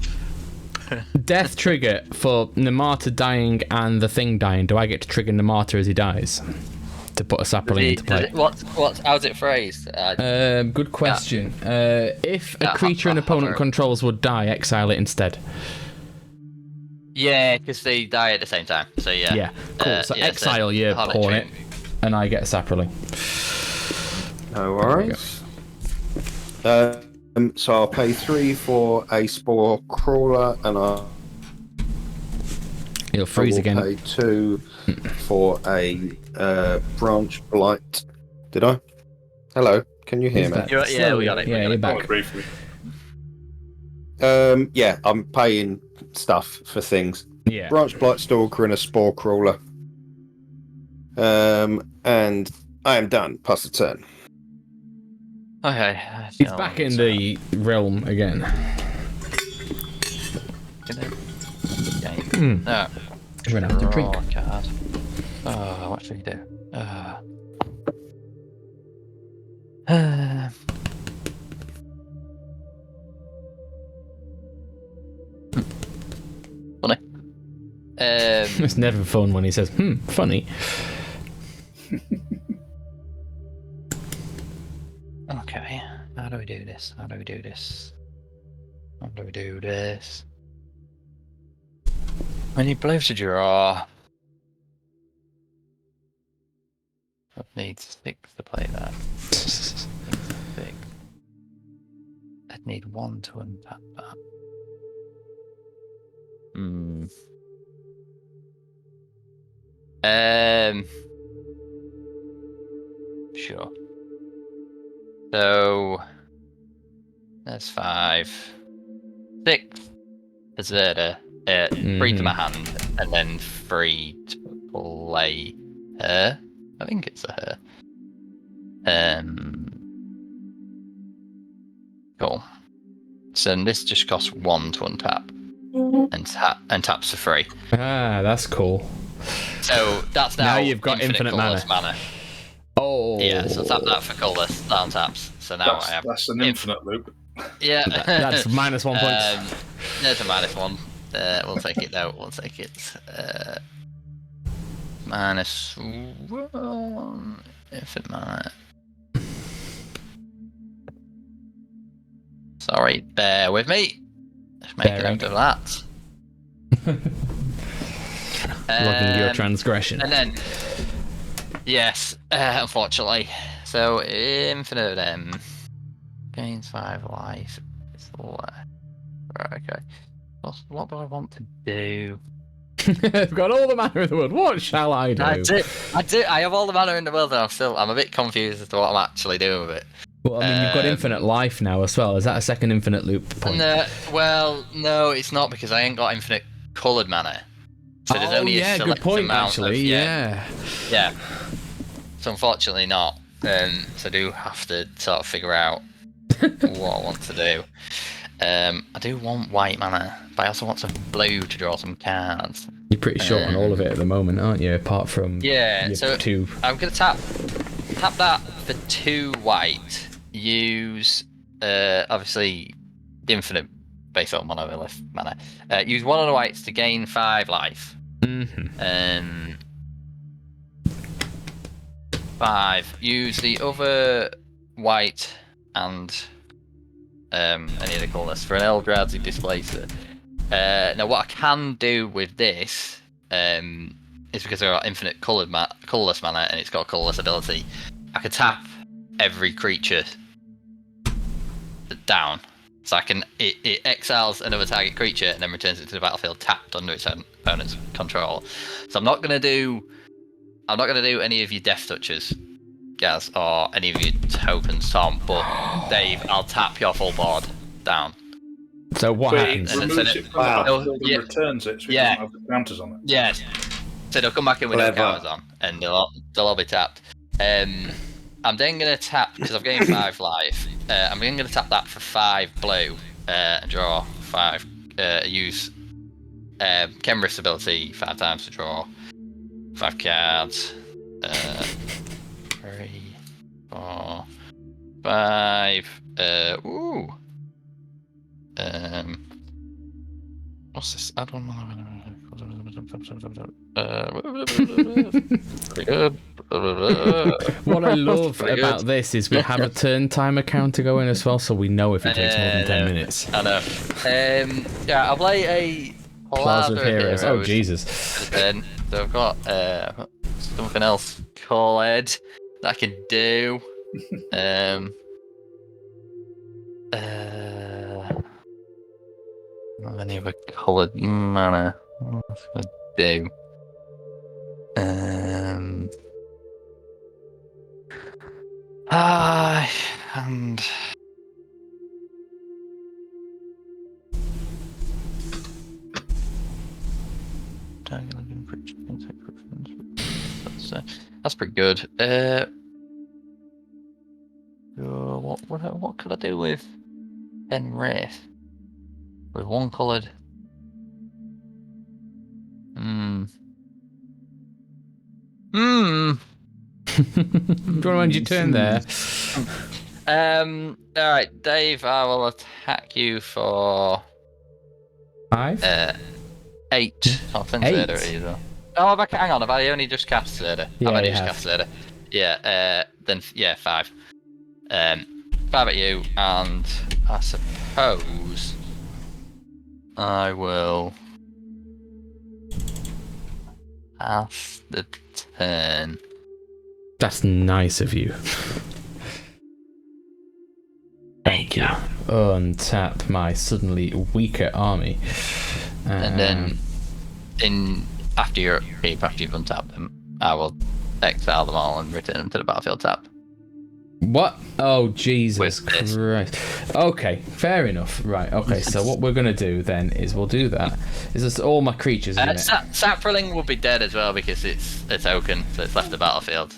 Death trigger for Nemata dying and the thing dying. Do I get to trigger Nemata as he dies to put a sapling into play? How's it phrased? Good question. If a creature an opponent controls would die, exile it instead. Yeah, because they die at the same time. So yeah. Yeah, cool. So exile your Hornet, and I get a sapling. No worries. So I'll pay 3 for a Spore Crawler, and You'll freeze again. Pay 2 for a Branch Blight. Did I? Hello, can you hear me? Yeah, we got it. Yeah, you're back. Briefly. Yeah, I'm paying stuff for things. Yeah. Branch Blight Stalker and a Spore Crawler. And I am done. Pass the turn. Okay. He's back in the realm again. No. Run out to drink. Card. Oh, what should we do? Funny. It's never fun when he says, funny. Okay, how do we do this? How When you blow to draw. I'd need 6 to play that. 6. I'd need 1 to untap that. Sure. So that's 5. 6 for Zirda. 3 to my hand, and then 3 to play her. I think it's a her. Cool. So this just costs 1 to untap, and taps for free. Ah, that's cool. So that's now you've got infinite mana. Oh. Yeah, so tap that for colourless, that untaps. So now I have... That's an infinite loop. Yeah. That's -1 point. There's a -1. We'll take it though. We'll take it. -1. Infinite mana. Sorry, bear with me. Just make a note of that. Logging your transgression. And then, yes, unfortunately. So, infinite gains 5 life. Right, okay. What do I want to do? I've got all the mana in the world. What shall I do? I do. I have all the mana in the world, and I'm a bit confused as to what I'm actually doing with it. Well, I mean, you've got infinite life now as well. Is that a second infinite loop point? No, it's not, because I ain't got infinite coloured mana. So there's only a select good point, amount actually. Yeah. So unfortunately not. So I do have to sort of figure out what I want to do. I do want white mana, but I also want some blue to draw some cards. You're pretty short on all of it at the moment, aren't you? Apart from so 2. I'm gonna tap that for 2 white. Use obviously infinite base on monolith mana. Use 1 of the whites to gain 5 life. 5. Use the other white and any of the colours for an Eldrazi Displacer. Now what I can do with this is, because I've got infinite colourless mana and it's got a colourless ability, I can tap every creature down. So I can it exiles another target creature and then returns it to the battlefield tapped under its own opponent's control. So I'm not gonna do any of your Death Touches, Gaz, or any of your tokens, Tom, but Dave, I'll tap your full board down. So what happens? It removes it from the battlefield and returns it, so it doesn't have the counters on it. Yeah. So they'll come back in with no counters on, and they'll all be tapped. I'm then going to tap, because I've gained 5 life, I'm then going to tap that for 5 blue, and draw 5, use Kenrith's ability 5 times to draw 5 cards. 3, 4, 5. What's this? I don't know. Pretty good. What I love about this is we have a turn timer counter going as well, so we know if it takes more than 10 minutes. I know. I'll play a Plaza of Heroes. Oh, Jesus. So I've got something else called that I can do. Not any other coloured mana. What's I do? And that's pretty good. What could I do with Kenrith? With 1 coloured. Do you want to end your turn there? Alright, Dave, I will attack you for 5? 8. Oh, Zirda either. Oh, hang on, have I only just cast Zirda? Yeah, I've only just cast Zirda. Yeah, then 5. 5 at you, and I suppose I will pass the turn That's nice of you. Thank you. Untap my suddenly weaker army. And then after you've untapped them, I will exile them all and return them to the battlefield tab. What? Oh, Jesus Christ. Okay, fair enough. Right, okay, so what we're going to do then is we'll do that. Is this all my creatures, isn't it? Saproling will be dead as well because it's a token, so it's left the battlefield.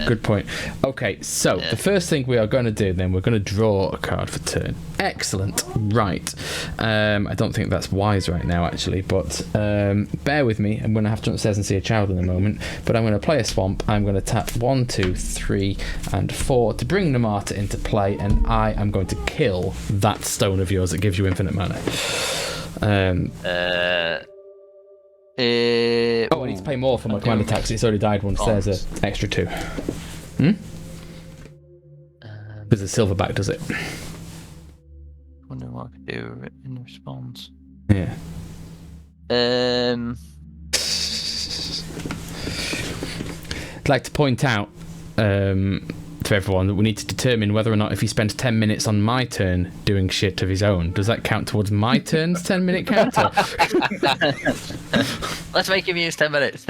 Good point. Okay, so the first thing we are going to do then, we're going to draw a card for turn. Excellent. Right. I don't think that's wise right now, actually, but bear with me. I'm going to have to jump upstairs and see a child in a moment, but I'm going to play a swamp. I'm going to tap 1, 2, 3, and 4 to bring Nemata into play, and I am going to kill that stone of yours that gives you infinite mana. I need to pay more for my commander tax. It's already died once. There's an extra 2. Because the silverback does it. Wonder what I could do in response. Yeah. Um. I'd like to point out to everyone that we need to determine whether or not if he spends 10 minutes on my turn doing shit of his own, does that count towards my turn's 10-minute counter? Let's make him use 10 minutes.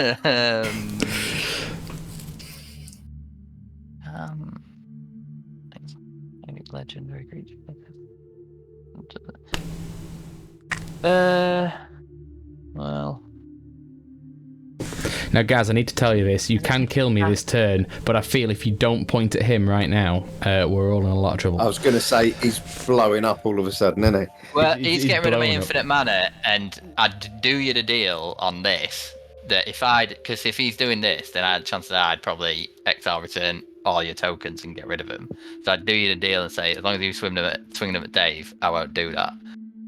Legendary creature. Well. Now, Gaz, I need to tell you this. You can kill me this turn, but I feel if you don't point at him right now, we're all in a lot of trouble. I was going to say, he's blowing up all of a sudden, isn't he? Well, he's getting rid of my blowing up. infinite mana, and I'd do you the deal on this, that because if he's doing this, then I had a chance that I'd probably exile return all your tokens and get rid of them. So I'd do you the deal and say, as long as you swing them at Dave, I won't do that.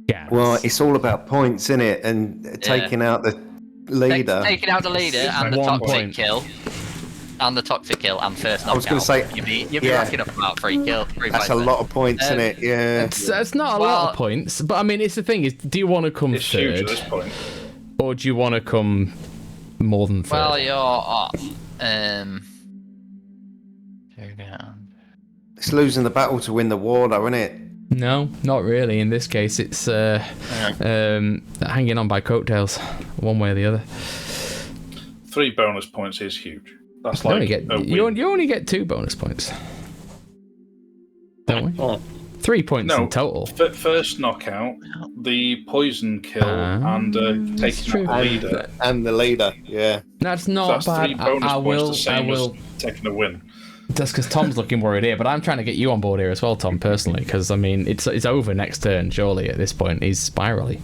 Yeah. Well, it's all about points, isn't it? And taking out the leader. Taking out the leader and the 1 toxic point. kill. And the toxic kill and first knockout. I was going to say, you'd be racking up about 3 kills. That's a lot of points, isn't it? Yeah. It's not a lot of points, but I mean, it's the thing is, do you want to come It's huge third, at this point. or do you want to come more than third? Well, you're It's losing the battle to win the war, though, isn't it? No, not really. In this case, it's hanging on by coattails, one way or the other. 3 bonus points is huge. That's You like only get a win. you only get 2 bonus points, don't we? Oh. 3 points No. in total. First knockout, the poison kill, and taking out the leader. And the leader, yeah. That's not So that's 3 bad. bonus I points, will. the same as taking a win. That's because Tom's looking worried here, but I'm trying to get you on board here as well, Tom, personally, because I mean, it's over next turn, surely. At this point, he's spirally.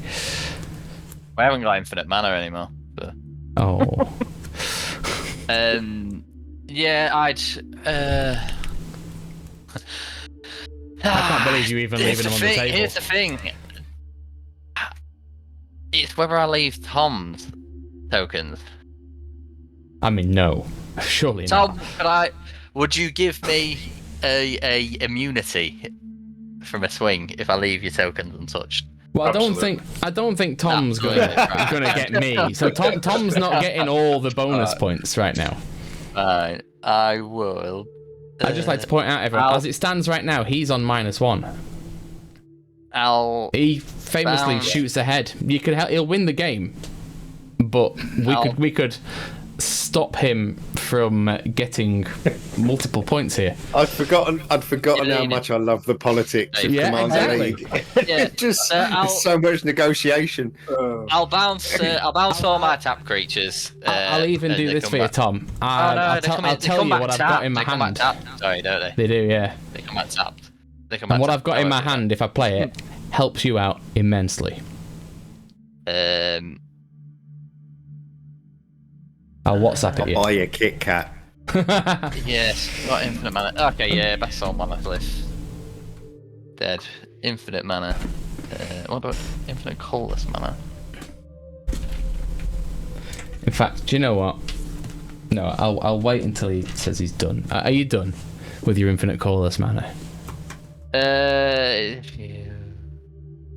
We haven't got infinite mana anymore. So. Oh. Yeah, I'd. I can't believe you even leaving him on the table. Here's the thing. It's whether I leave Tom's tokens. I mean, no, surely Tom, not. would you give me a immunity from a swing if I leave your tokens untouched? Well, Absolutely. I don't think Tom's going to get me. So Tom's not getting all the bonus points right now. Right, I will. I'd just like to point out, everyone, as it stands right now, he's on -1. He famously shoots ahead. He'll win the game, but we could stop him from getting multiple points here. I'd forgotten how much I love the politics of Commander exactly. League. Yeah, Just there's so much negotiation. I'll bounce all my tap creatures. I'll even do this for you, Tom. I'll tell you what I've got in my hand. Sorry, don't they? They do, yeah. They come back tapped. And what I've got in my hand, if I play it, helps you out immensely. I'll WhatsApp it. I'll buy you a Kit Kat. Yes, got infinite mana. Okay, yeah, best soul mana glyph. Dead. Infinite mana. What about infinite colorless mana? In fact, do you know what? No, I'll wait until he says he's done. Are you done with your infinite colorless mana?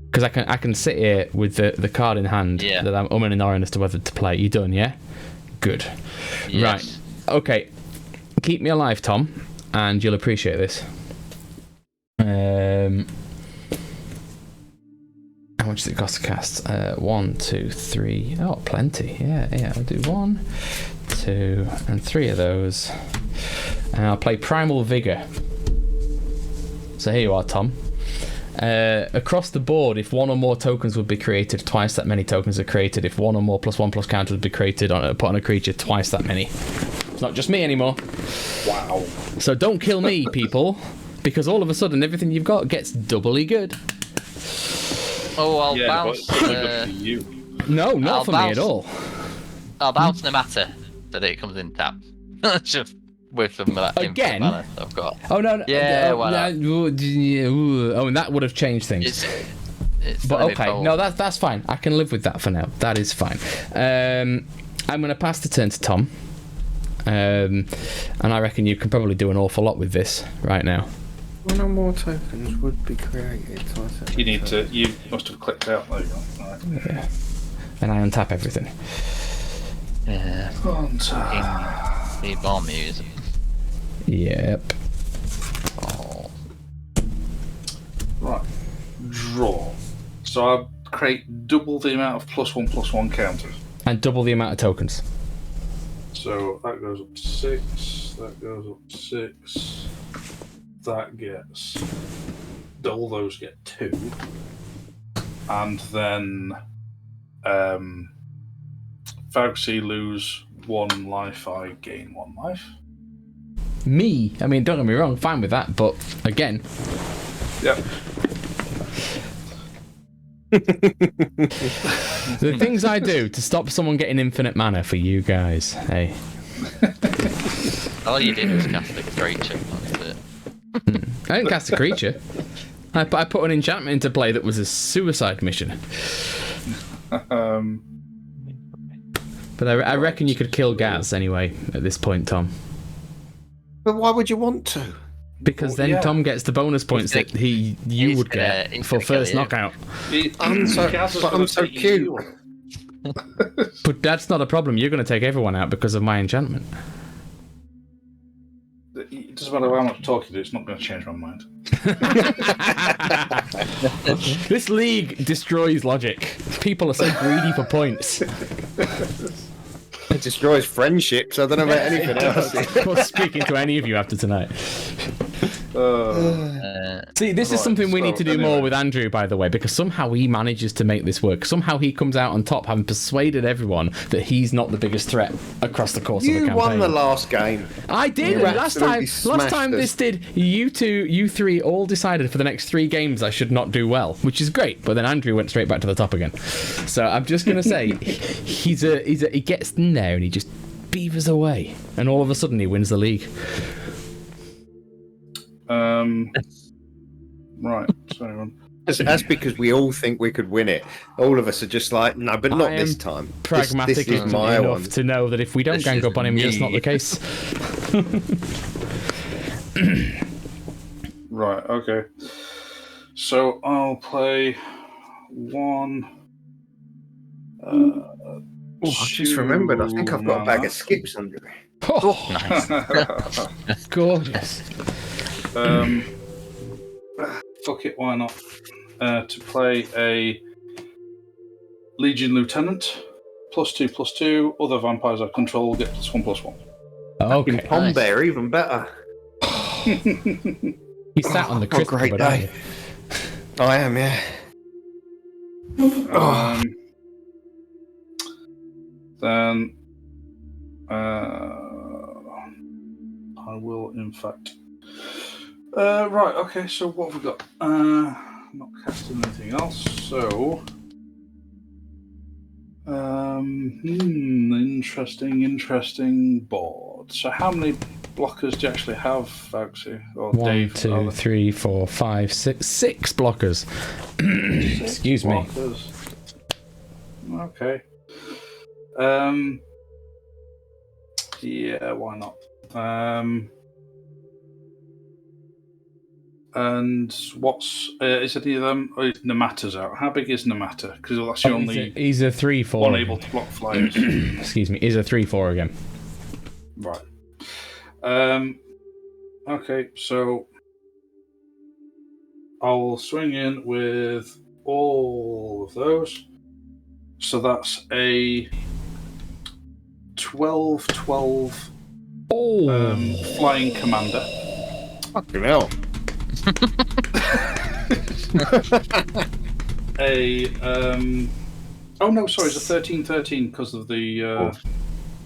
Because I can sit here with the card in hand that I'm umming and ahhing as to whether to play. You done? Yeah. Good. Yes. Right. Okay. keep me alive, Tom, and you'll appreciate this. How much does it cost to cast? 1, 2, 3. Oh, plenty. Yeah. I'll do 1, 2, and 3 of those. And I'll play Primal Vigor. So here you are, Tom. Across the board, if one or more tokens would be created, twice that many tokens are created. If one or more +1/+1 counters would be created put on a creature, twice that many. It's not just me anymore. Wow. So don't kill me, people, because all of a sudden everything you've got gets doubly good. Oh, I'll bounce. Good for you. No, not for me at all. I'll bounce Nemata so that it comes in tapped. Just with some of that again. Mana I've got. Oh no! Yeah, why not? Oh, and that would have changed things. It's but okay, no, that's fine. I can live with that for now. That is fine. I'm going to pass the turn to Tom, and I reckon you can probably do an awful lot with this right now. One or more tokens would be created. You must have clicked out. There you go. Right. Yeah. And I untap everything. Yeah. The bomb music. Yep. Oh. Right. Draw. So I'll create double the amount of +1/+1 counters. And double the amount of tokens. So that goes up to 6. That goes up to 6. That gets. All those get 2. And then. Fauxi lose 1 life, I gain 1 life. Me? I mean, don't get me wrong, fine with that, but again. Yep. The things I do to stop someone getting infinite mana for you guys, hey. All you did was cast a creature. That's it. I didn't cast a creature. I put an enchantment into play that was a suicide mission. But I reckon you could kill Gaz anyway at this point, Tom. But why would you want to? Because then Tom gets the bonus points that you would get for first knockout. I'm so cute. But that's not a problem. You're going to take everyone out because of my enchantment. It doesn't matter how much talk you do, it's not going to change my mind. This league destroys logic. People are so greedy for points. It destroys friendships. I don't know about anything else. Well, speaking to any of you after tonight. See, this is something we need to do more with Andrew, by the way, because somehow he manages to make this work. Somehow he comes out on top, having persuaded everyone that he's not the biggest threat across the course of the campaign. You won the last game. I did. Last time this did, you three all decided for the next 3 games I should not do well, which is great. But then Andrew went straight back to the top again. So I'm just gonna say, he gets in there and he just beavers away, and all of a sudden he wins the league. Right. Sorry, That's because we all think we could win it. All of us are just like, no, but not this time. Pragmatic this is my enough one. to know that if we don't gang up on him, that's not the case. Right. Okay. So I'll play 1. Oh, I just remembered. I think I've got a bag of skips under it. Oh, Nice. gorgeous. Fuck it, why not? To play a Legion Lieutenant, +2/+2. Other vampires I control get +1/+1. Okay. Fangbearer, even better. You sat on the crisp great cupboard, day. I am, yeah. Then I will, in fact. Right, okay, so what have we got? Not casting anything else, so. Interesting board. So, how many blockers do you actually have, Fauxi? Or 1, Dave? 2, 3, 4, 5, 6. 6 blockers. Excuse me. Okay. Yeah, why not? And what's is any of them? Oh, Nemata's out. How big is Nemata? Because that's the only He's a 3/4. one able to block flyers. Excuse me. He's a 3/4 again. Right. Okay, so I'll swing in with all of those. So that's a 12/12 flying commander. Fucking hell. Oh no, sorry, it's a 13/13 because of the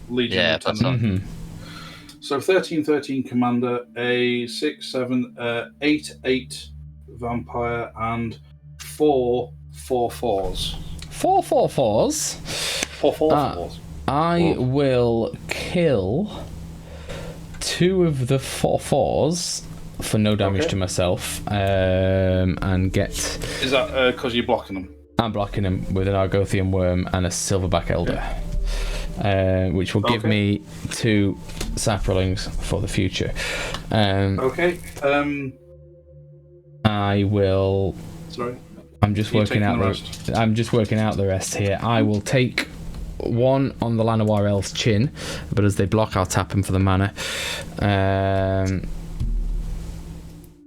Legion. Yeah, that's on. So 13/13 commander, a 6/7 8/8 vampire, and 4 4/4s. 4 4/4s. 4 4/4s. I will kill 2 of the 4/4s for no damage to myself, and get. Is that because you're blocking them? I'm blocking them with an Argothian Worm and a Silverback Elder, which will give me 2 saplings for the future. Okay. I will. Sorry. I'm just working out the rest here. I will take 1 on the Llanowar Elf's chin, but as they block, I'll tap him for the mana.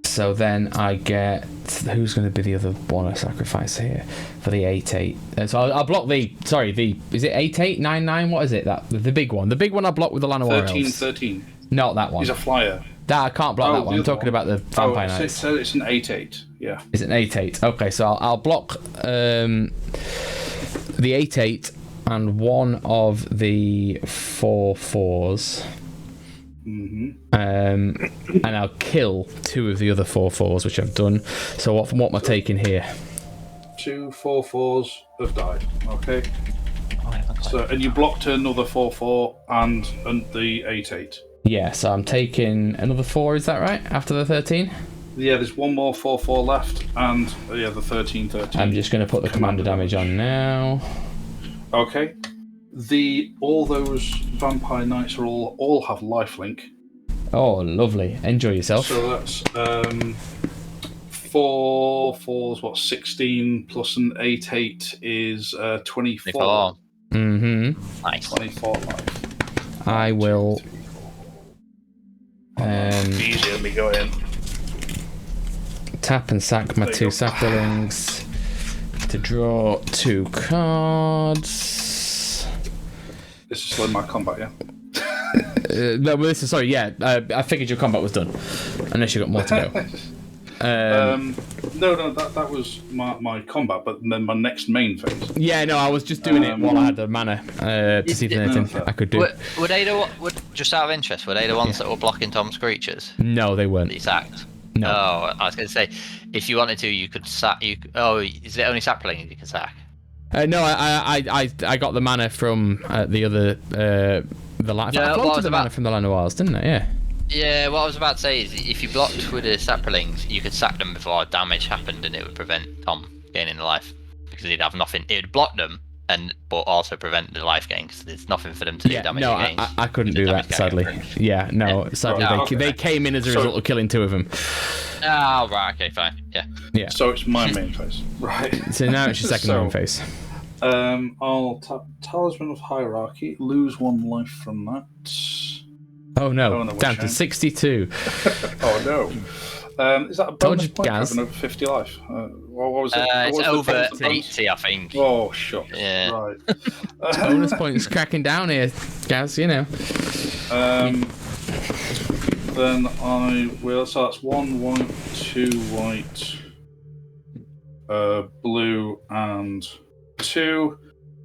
So then I get. Who's going to be the other one I sacrifice here for the 8/8? So I'll block the. Sorry, is it 8/8 9/9? What is it? The big one. The big one I block with the Llanowar Elves. 13/13. Not that one. He's a flyer. I can't block that one. I'm talking about the Vampire Knights. So it's an 8/8. Yeah. It's an 8/8. Okay, so I'll block the 8/8 and 1 of the 4/4s. And I'll kill 2 of the other 4/4s, which I've done. So what am I taking here? 2 4/4s have died. Okay. So and you blocked another 4/4 and the 8/8. Yeah, so I'm taking another 4. Is that right? After the 13? Yeah, there's 1 more 4/4 left, and the 13/13. I'm just going to put the commander damage on now. Okay. All those vampire knights are all have lifelink. Oh, lovely! Enjoy yourself. So that's 4 4s, what 16 plus an 8/8 is 24. Nice. 24 life. I will. Easy, let me go in. Tap and sack my 2 saplings to draw 2 cards. This is still in my combat, yeah? No, but this is sorry. Yeah, I figured your combat was done, unless you got more to go. No, that was my combat, but then my next main phase. Yeah, no, I was just doing it while I had the mana to see if there's anything I could do. Were they just out of interest? Were they the ones that were blocking Tom's creatures? No, they weren't. That he sacked. No. Oh, I was going to say, if you wanted to, you could sack. Is it only saplings you can sack? No, I got the mana from the other the life. I floated the mana from the Llanowars, didn't I? Yeah. Yeah, what I was about to say is, if you blocked with the saplings, you could sack them before damage happened, and it would prevent Tom gaining the life because he'd have nothing. It would block them, but also prevent the life gain because there's nothing for them to do damage against. I couldn't do that, sadly. Yeah, no, sadly they came in as a result of killing 2 of them. Oh, right, okay, fine. Yeah. So it's my main phase, right? So now it's your second main phase. I'll tap Talisman of Hierarchy, lose 1 life from that. Oh no, down to 62. Oh no. Is that a bonus point for having over 50 life? What was it? It's over 80, I think. Oh, shucks. Yeah. Right. Bonus points cracking down here, Gaz, you know. Then I will. So that's 1 white, 2 white, blue, and 2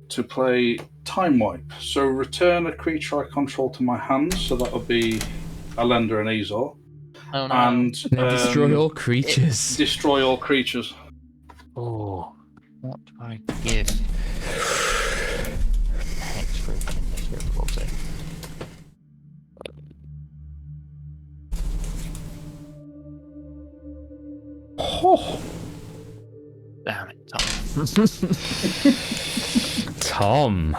to play Time Wipe. So return a creature I control to my hand. So that'll be Elenda and Azor. Oh no. And destroy all creatures. Destroy all creatures. Oh, what do I give? Oh. Damn it, Tom.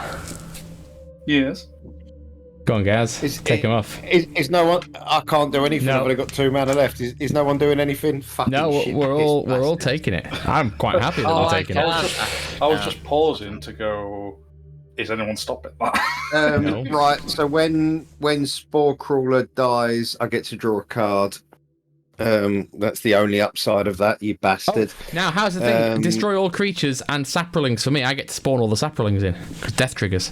Yes. Go on, Gaz. Take him off. Is no one? I can't do anything. I've only got 2 mana left. Is no one doing anything? Fucking no, shit, we're all taking it. I'm quite happy that we're taking it. I was just pausing to go. Is anyone stopping that? No. Right, so when Spore Crawler dies, I get to draw a card. That's the only upside of that, you bastard. Now, how's the thing? Destroy all creatures and saplings. For me, I get to spawn all the saplings in, because death triggers.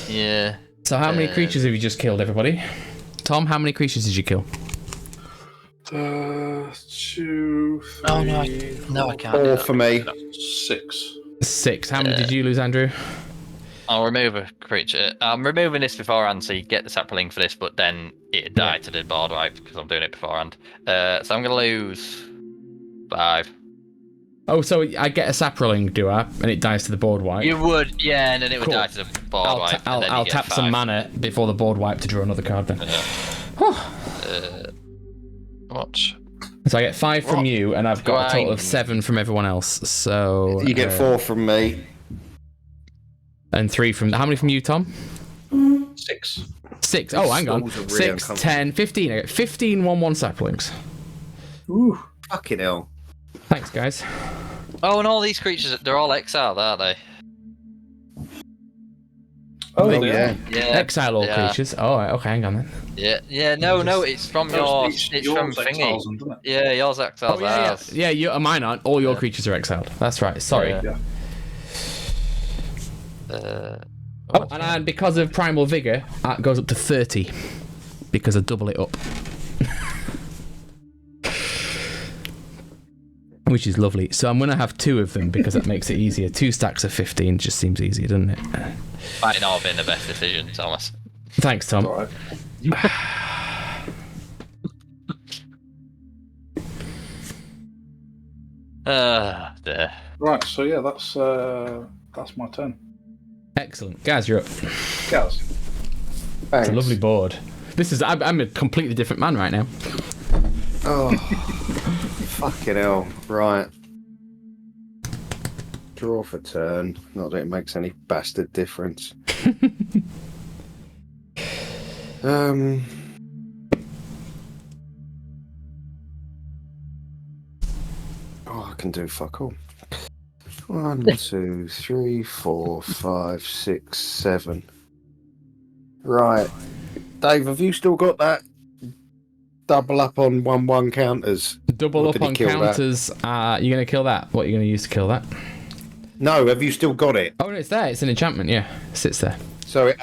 Yeah. So how many creatures have you just killed, everybody? Tom, how many creatures did you kill? 2, 3. Oh, no, I can't. 4 for me. 6. 6. How many did you lose, Andrew? I'll remove a creature. I'm removing this beforehand, so you get the sapling for this, but then it'd die to the Boardwipe because I'm doing it beforehand. So I'm going to lose 5. Oh, so I get a sapling, do I? And it dies to the Boardwipe. You would, yeah, and then it would Cool. die to the Boardwipe. I'll tap some mana before the Boardwipe to draw another card then. What? So I get 5 from you, and I've got a total of 7 from everyone else. So You get 4 from me. And 3 from... How many from you, Tom? 6. 6. Oh, hang on. Stalls are really 6, 10, 15. I get 15 1/1 saplings. Ooh, fucking hell. Thanks, guys. Oh, and all these creatures, they're all exiled, aren't they? Oh, yeah. Yeah. Exile all creatures. Oh, right, okay, hang on then. Yeah, no, it's from yours. It's from Thingy. Yeah, yours exiles. Oh, yeah, mine aren't. All your creatures are exiled. That's right. Sorry. Yeah. And because of Primal Vigor, it goes up to 30. Because I double it up. Which is lovely. So I'm going to have 2 of them because that makes it easier. 2 stacks of 15 just seems easier, doesn't it? Might not have been the best decision, Thomas. Thanks, Tom. All right. There. Right, so yeah, that's my turn. Excellent. Guys, you're up. Gaz. Thanks. It's a lovely board. I'm a completely different man right now. Oh, fucking hell. Right. Draw for turn. Not that it makes any bastard difference. Oh, I can do fuck all. 1, 2, 3, 4, 5, 6, 7. Right. Dave, have you still got that double up on 1/1 counters? Double Or up did he on kill that? counters. You're going to kill that? What are you going to use to kill that? No, have you still got it? Oh, no, it's there. It's an enchantment, yeah. It sits there. So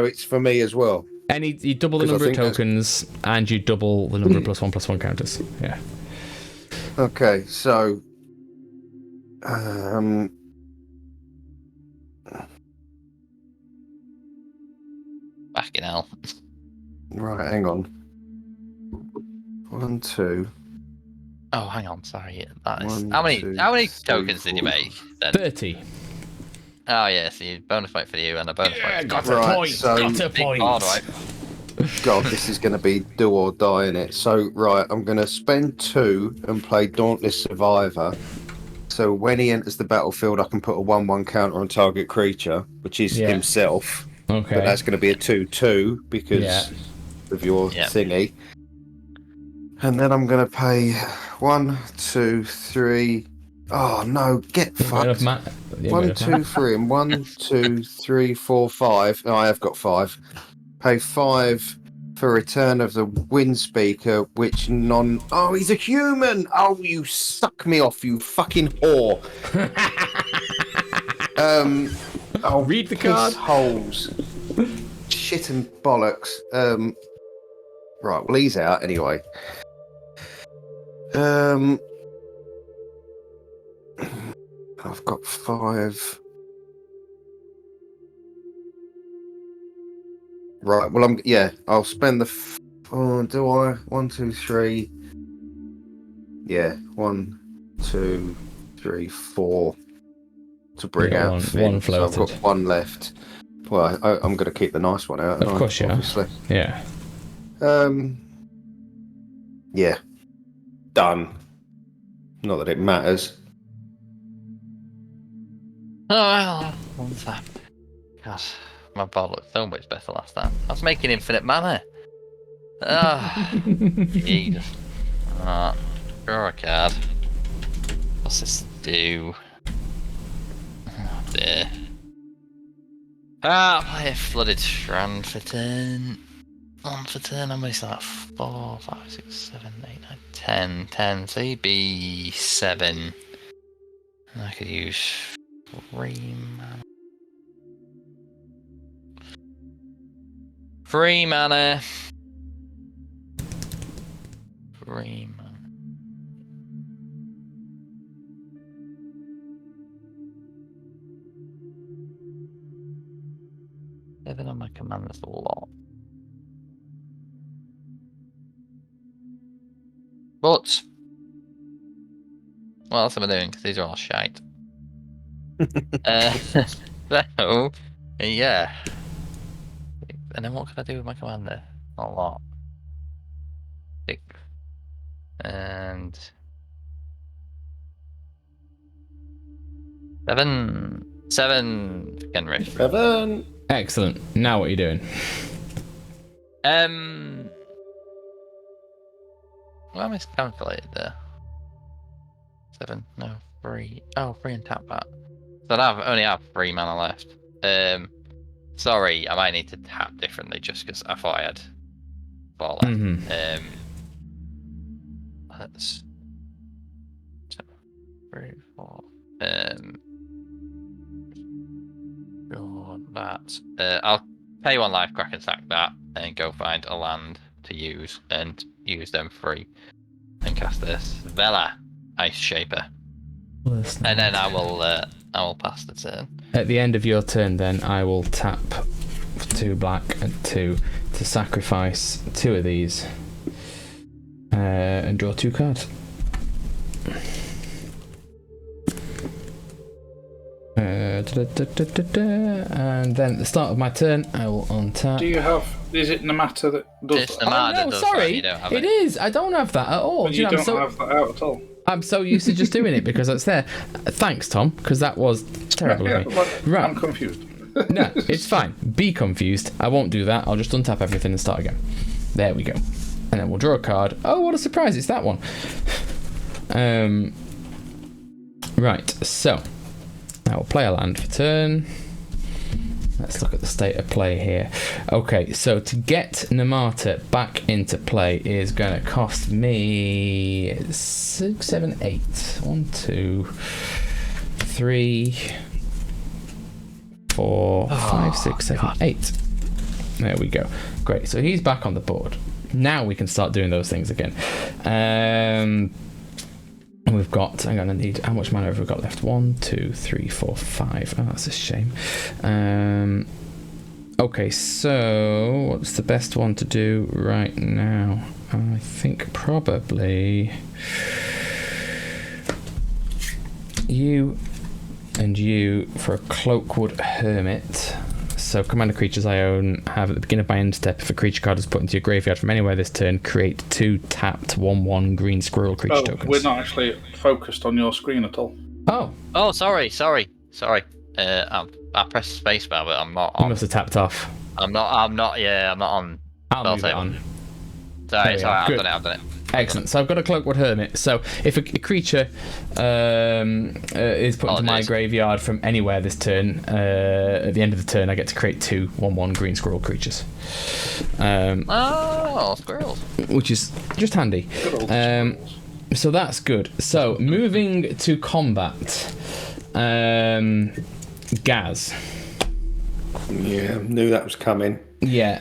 it's for me as well. You double the 'Cause I number of think that's- tokens, and you double the number of +1/+1 counters. Yeah. Okay, so Fucking hell. right, hang on. 1, 2. Oh, hang on, sorry. That is... 1, how many 2, tokens 3, did you 4. make then? 30. Oh yeah, so you bonus point for you and a bonus point for got Tom. a Right, point. so- Got a Big point. Boardwipe. God, this is going to be do or die in it. So, right, I'm going to spend 2 and play Dauntless Survivor. So when he enters the battlefield, I can put a 1/1 counter on target creature, which is Yeah. himself. Okay. But that's going to be a 2/2 because Yeah. of your Yeah. thingy. And then I'm going to pay 1, 2, 3. Oh no, get You've got enough fucked. ma- you've got 1, enough 2, mana. 3, and 1, 2, 3, 4, 5. No, I have got 5. Pay 5 for Return of the Wind Speaker, which non. Oh, he's a human! Oh, you suck me off, you fucking whore! Oh, Read the piss card. holes. Shit and bollocks. Right, well, he's out anyway. I've got 5. Right, well, I'll spend the. Do I? 1, 2, 3. Yeah, 1, 2, 3, 4. To bring You got out one Fynn. So I've got floated. 1 left. Well, I'm going to keep the nice one out. Of course you are. obviously. Yeah. Yeah. Done. Not that it matters. Oh, well, what's that? God, my board looked so much better last time. I was making infinite mana. Ah, Jesus. Draw a card. What's this do? Oh dear. Play a Flooded Strand for turn. On for turn, how many is that? 4, 5, 6, 7, 8, 9, 10. 10, so he'd be 7. And I could use 3 mana. 3 mana. 3 mana. Seven on my command, that's a lot. But what else am I doing? Because these are all shite. So, yeah. And then what can I do with my commander? Not a lot. 6. And 7. 7 for Kenrith. 7. Excellent. Now what are you doing? Well, I miscalculated there. 7, no, 3. Oh, 3 and tap that. So I only have 3 mana left. Sorry, I might need to tap differently just because I thought I had 4 left. Mm-hmm. Let's 2, 3, 4. Sure, that. I'll pay 1 life, crack and sack that, and go find a land to use and use them 3 and cast this Vela Ice Shaper. And then I will pass the turn. At the end of your turn, then I will tap 2 black and 2 to sacrifice 2 of these and draw 2 cards. And then at the start of my turn, I will untap. Do you have? Is it Nemata that does? It's that? Nemata that no, does sorry, that, you don't have it is. I don't have that at all. But you I'm don't have that out at all. I'm so used to just doing it because it's there. Thanks, Tom, because that was terrible of me. Right. I'm confused. No, it's fine. Be confused. I won't do that. I'll just untap everything and start again. There we go. And then we'll draw a card. Oh, what a surprise! It's that one. Right. So I will play a land for turn. Let's look at the state of play here. Okay, so to get Nemata back into play is going to cost me 6, 7, 8. 1, 2, 3, 4, 5, 6, 7, 8. There we go. Great. So he's back on the board. Now we can start doing those things again. We've got, hang on, I need, how much mana have we got left? 1, 2, 3, 4, 5. Oh, that's a shame. Okay, so what's the best one to do right now? I think probably you and you for a Cloakwood Hermit. So commander creatures I own have at the beginning of my end step, if a creature card is put into your graveyard from anywhere this turn, create 2 tapped 1/1 green squirrel creature tokens. We're not actually focused on your screen at all. Oh, sorry. I pressed spacebar, but I'm not on. You must have tapped off. I'm not on. I'll move it on. Sorry, I've done it. Excellent. So I've got a Cloakwood Hermit. So if a creature is put into my graveyard from anywhere this turn, at the end of the turn, I get to create 2 1/1 green squirrel creatures. Squirrels. Which is just handy. So that's good. So moving to combat. Gaz. Yeah, knew that was coming. Yeah.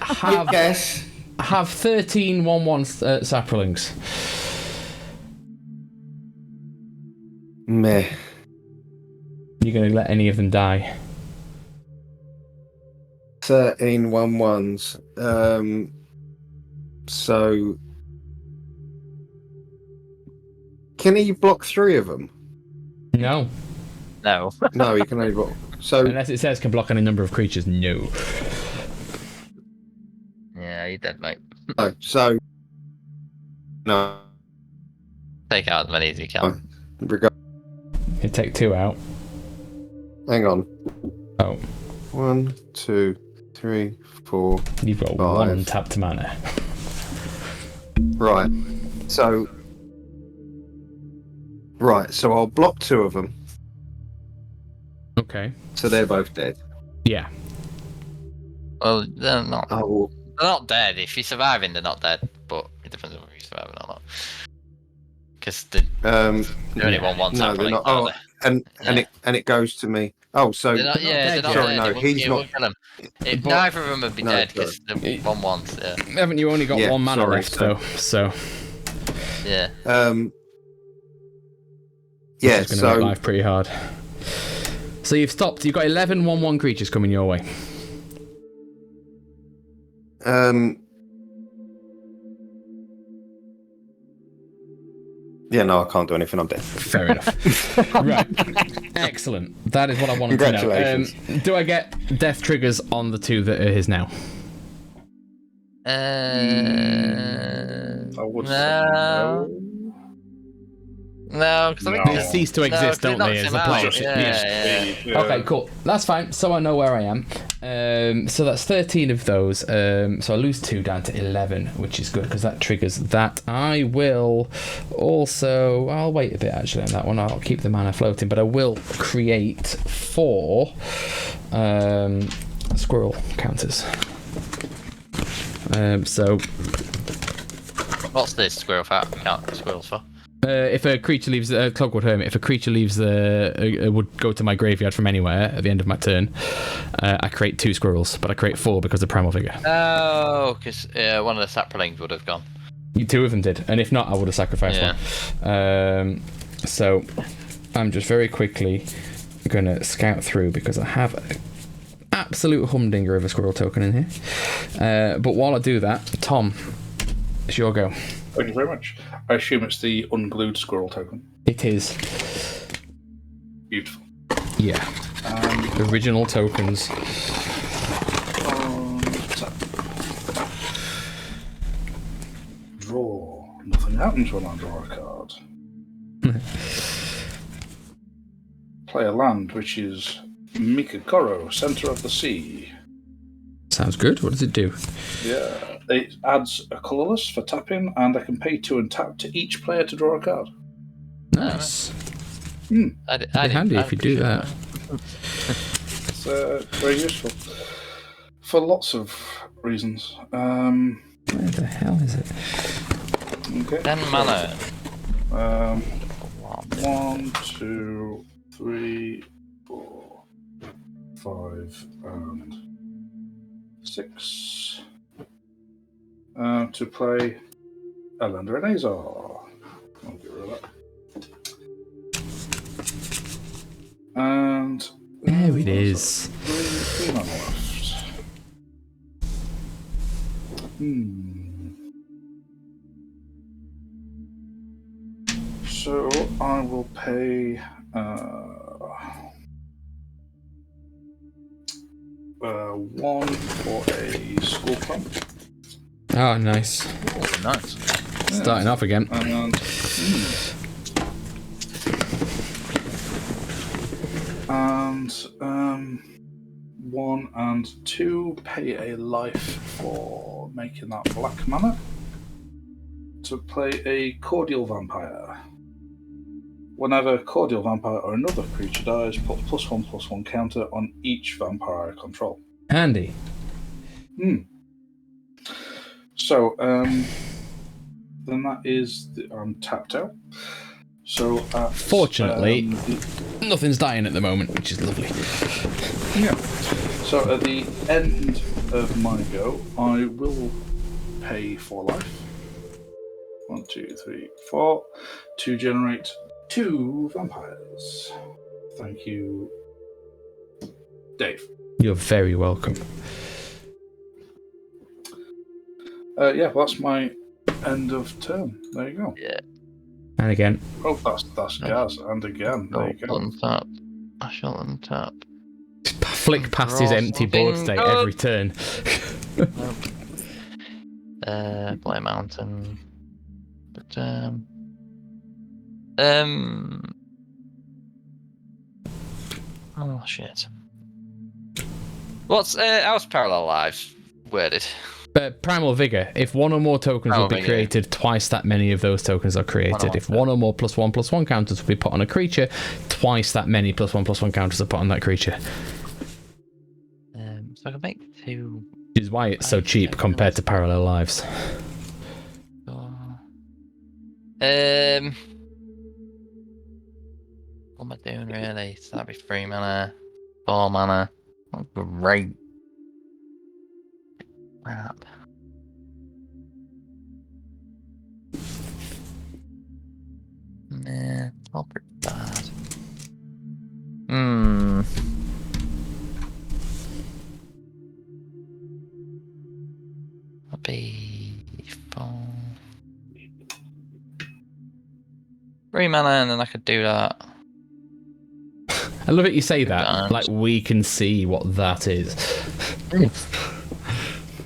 Yes. Have 13 1/1 saplings. Meh. You're going to let any of them die? 13 1/1s. So can he block 3 of them? No. No. No, he can only block. So unless it says can block any number of creatures, no. Yeah, you did, mate. No, so no. Take out as many as you can. You take 2 out. Hang on. Oh. 1, 2, 3, 4. You've got 5. 1 untapped mana. Right. So I'll block 2 of them. Okay. So they're both dead. Yeah. Well, they're not. Oh, They're not dead. If you're surviving, they're not dead. But it depends on if you're surviving or not. Because they only want one no, tap they're on not. it, aren't they? And it goes to me. Oh, so They're not, they're not they're dead not sorry, dead. no, It he's won't kill them. But- Neither of them would be No, dead because they one wants. Yeah. Haven't you only got Yeah, one mana sorry, left, so- though? So Yeah. Yeah. it's going to make So life pretty hard. So you've stopped. You've got 11 1/1 creatures coming your way. Yeah, no, I can't do anything. I'm dead. Fair enough. Right. Excellent. That is what I wanted to know. Congratulations. Do I get death triggers on the 2 that are his now? I would say No. No, because I think No. They cease to exist, don't they, as a player? Yeah. Okay, cool. That's fine. So I know where I am. So that's 13 of those. So I lose 2 down to 11, which is good because that triggers that. I will also... I'll wait a bit actually on that one. I'll keep the mana floating, but I will create 4 squirrel counters. So... What's this squirrel fat? Count squirrels for? If a creature leaves Clockwood Hermit, if a creature leaves would go to my graveyard from anywhere at the end of my turn, I create 2 squirrels, but I create 4 because of Primal Vigor. Oh, because one of the saplings would have gone. 2 of them did, and if not, I would have sacrificed one. So I'm just very quickly gonna scout through because I have an absolute humdinger of a squirrel token in here. But while I do that, Tom, it's your go. Thank you very much. I assume it's the unglued squirrel token. It is. Beautiful. Yeah. Original tokens. Draw. Nothing happens when I draw a card. Play a land, which is Mikakoro, Center of the Sea. Sounds good. What does it do? Yeah. It adds a colourless for tapping, and I can pay 2 and tap to each player to draw a card. Nice. I'd Be handy if you do that. It's very useful. For lots of reasons. Where the hell is it? Okay. 10 mana. 1, 2, 3, 4, 5, and 6. To play Elenda and Azor. I'll get rid of that. And There it is. 3 mana left. So I will pay 1 for a skull pump. Oh, nice. Oh, nice. Starting off again. And 1 and 2 pay a life for making that black mana. To play a Cordial Vampire. Whenever Cordial Vampire or another creature dies, put +1/+1 counter on each vampire I control. Handy. So, then that is I'm tapped out. So, Fortunately, nothing's dying at the moment, which is lovely. yeah. So at the end of my go, I will pay 4 life. 1, 2, 3, 4 to generate 2 vampires. Thank you, Dave. You're very welcome. Yeah, that's my end of turn. There you go. Yeah. And again. Oh, that's Gaz. And again, there you go. Untap. I shall untap. Flick past his empty board state every turn. Play mountain. But oh shit. What's how's Parallel Lives worded? Primal Vigor. If 1 or more tokens will be created, twice that many of those tokens are created. If 1 or more +1/+1 counters will be put on a creature, twice that many +1/+1 counters are put on that creature. So I can make 2 why it's so cheap compared to Parallel Lives. What am I doing really? So that'd be 3 mana, 4 mana. Oh, great. Crap. Nah, all pretty bad. That'd be 4. 3 mana, and then I could do that. I love it you say that, like we can see what that is.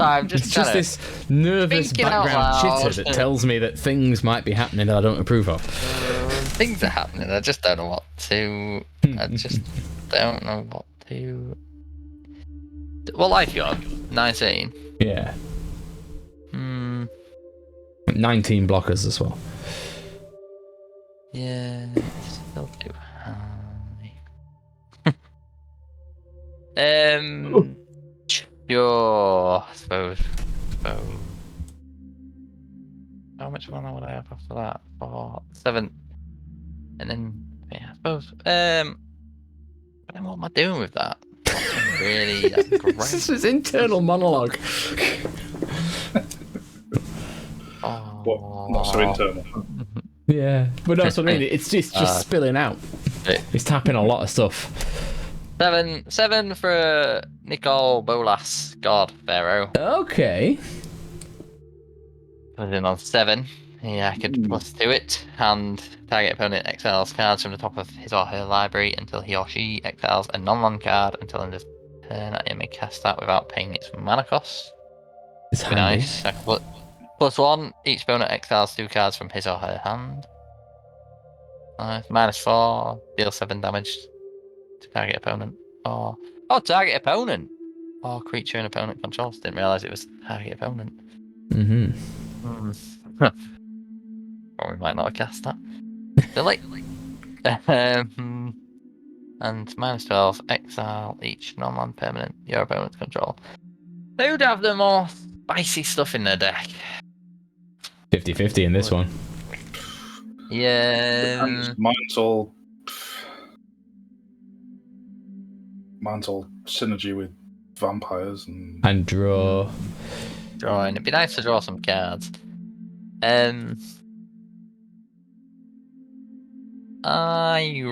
I'm just It's just this nervous background chitter that tells me that things might be happening that I don't approve of. Things are happening, I just don't know what to... I just don't know what to... What life you on? 19? Yeah. 19 blockers as well. Yeah, still too high. Sure, I suppose. How much mana would I have after that? 4, 7, and then yeah, I suppose. But then what am I doing with that? Not really that great. This is his internal monologue. What? Not so internal. Yeah, but that's what I mean. It's just spilling out. He's tapping a lot of stuff. 7 for Nicole Bolas, God Pharaoh. Okay. Put it in on 7. Yeah, I could plus 2 it, and target opponent exiles cards from the top of his or her library until he or she exiles a non-land card until end of turn. I may cast that without paying its mana cost. It's Be handy. nice. I could put +1. Each opponent exiles 2 cards from his or her hand. -4. Deal 7 damage to target opponent. Oh, target opponent. Or creature and opponent controls. Didn't realise it was target opponent. Or we might not have cast that. Delete. And -12. Exile each non-land permanent your opponent's control. They would have the more spicy stuff in their deck. 50-50 in this one. Yeah. Mine's all synergy with vampires And draw. Drawing. It'd be nice to draw some cards. I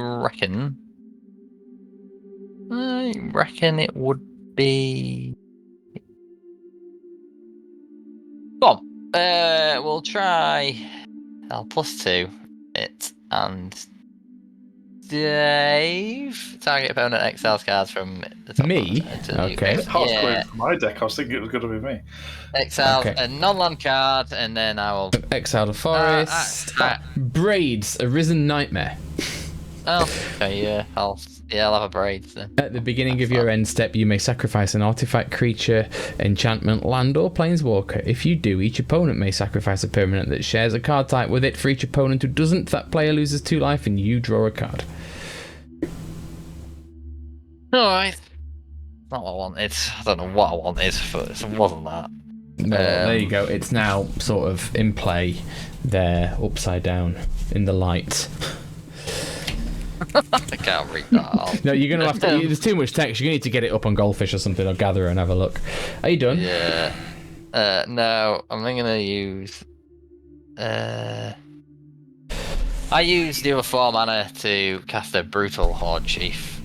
reckon it would be. Go on. We'll try. I'll +2 it and Dave. Target opponent exiles cards from the top. Me? Okay. I was going for my deck. I was thinking it was going to be me. Exiles a non-land card, and then I will exile the forest. Braids, a risen nightmare. Oh, okay, yeah. I'll have a braids then. At the beginning of your end step, you may sacrifice an artifact, creature, enchantment, land, or planeswalker. If you do, each opponent may sacrifice a permanent that shares a card type with it. For each opponent who doesn't, that player loses 2 life and you draw a card. Alright. Not what I wanted. I don't know what I wanted, but it wasn't that. No, there you go. It's now sort of in play there, upside down, in the light. I can't read that out. No, you're going to have to... There's too much text. You're going to need to get it up on Goldfish or something, or Gatherer and have a look. Are you done? Yeah. No, I'm going to use... I used the other 4 mana to cast a Brutal Horde Chief.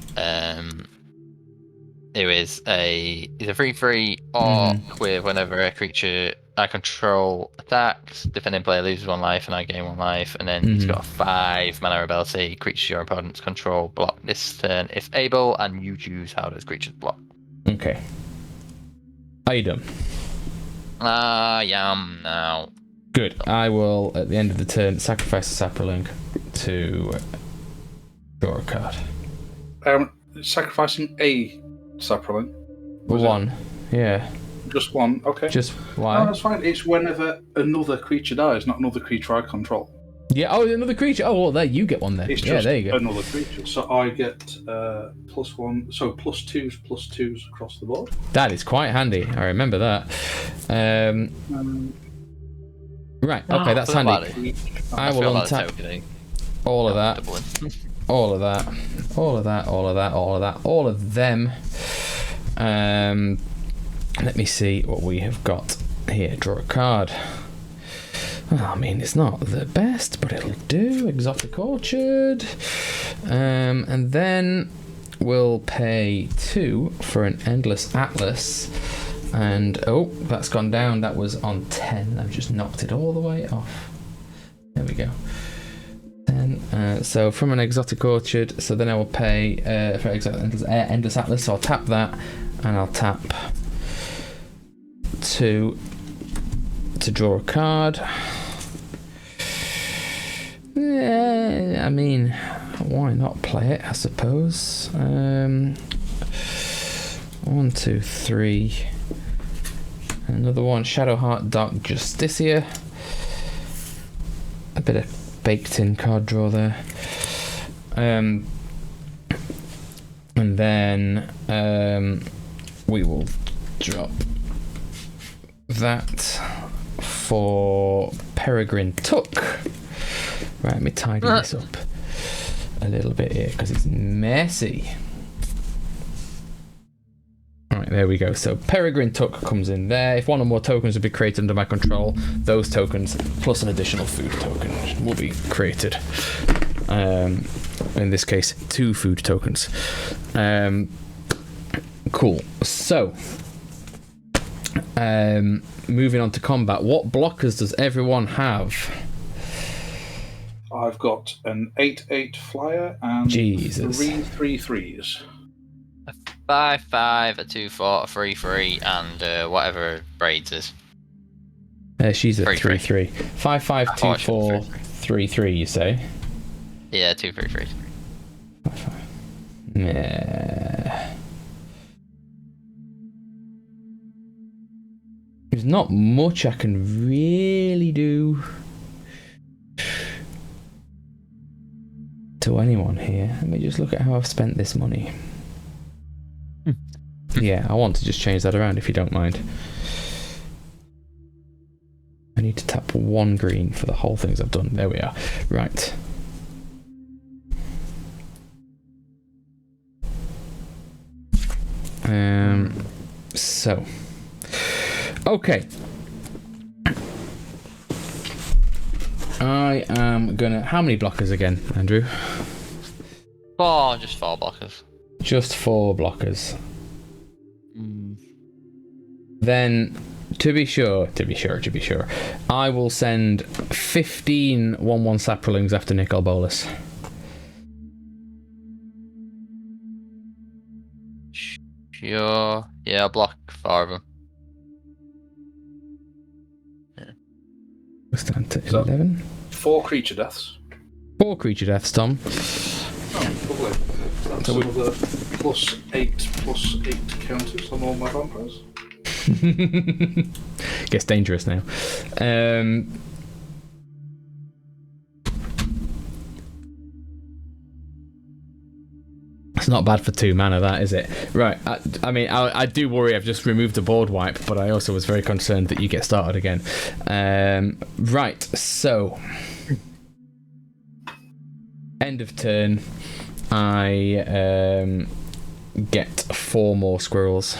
Who is a 3/3 orc with whenever a creature I control attacks, defending player loses 1 life and I gain 1 life, and then he's got a 5 mana ability. Creatures your opponent's control block this turn if able, and you choose how those creatures block. Okay. Are you done? I am now. Good. I will, at the end of the turn, sacrifice a sapling to draw a card. Sacrificing a sapling? One. Yeah. Just one, okay. Just why? No, that's fine. It's whenever another creature dies, not another creature I control. Yeah. Oh, another creature. Oh, well, there you get one there. It's Yeah, just there you go. another creature. So I get +1, so +2s across the board. That is quite handy. I remember that. Right. Okay, that's handy. I will untap all of that. All of that. All of that. All of that. All of that. All of them. Let me see what we have got here. Draw a card. Well, I mean, it's not the best, but it'll do. Exotic Orchard. And then we'll pay 2 for an Endless Atlas. And, oh, that's gone down. That was on 10. I've just knocked it all the way off. There we go. 10. So from an Exotic Orchard, so then I will pay for Endless Atlas. So I'll tap that, and I'll tap 2 to draw a card. Yeah, I mean, why not play it, I suppose. 1, 2, 3. Another one, Shadowheart Dark Justicia. A bit of baked in card draw there. And then we will drop that for Peregrine Took. Right, let me tidy this up a little bit here because it's messy. Alright, there we go. So Peregrine Took comes in there. If one or more tokens will be created under my control, those tokens plus an additional food token will be created. In this case, 2 food tokens. Cool. So, moving on to combat. What blockers does everyone have? I've got an 8/8 flyer and Jesus. 3 3/3s. 5/5, a 2/4, a 3/3, and whatever Braids is. She's a 3/3. 5/5, 2/4, 3/3. You say? Yeah, 2 3/3s. 5/5. Nah. There's not much I can really do to anyone here. Let me just look at how I've spent this money. Yeah, I want to just change that around if you don't mind. I need to tap 1 green for the whole things I've done. There we are. Right. So. Okay. I am gonna... How many blockers again, Andrew? 4, just 4 blockers. Just 4 blockers. Then, to be sure, I will send 15 1/1 Saprolings after Nicol Bolas. Sure. Yeah, I'll block 4 of them. What's that to 11? 4 creature deaths. 4 creature deaths, Tom. Oh, lovely. That's another +8/+8 counters on all my vampires. Gets dangerous now. It's not bad for 2 mana, that, is it? Right. I mean, I do worry I've just removed the board wipe, but I also was very concerned that you get started again. Right. So, end of turn, I get 4 more squirrels.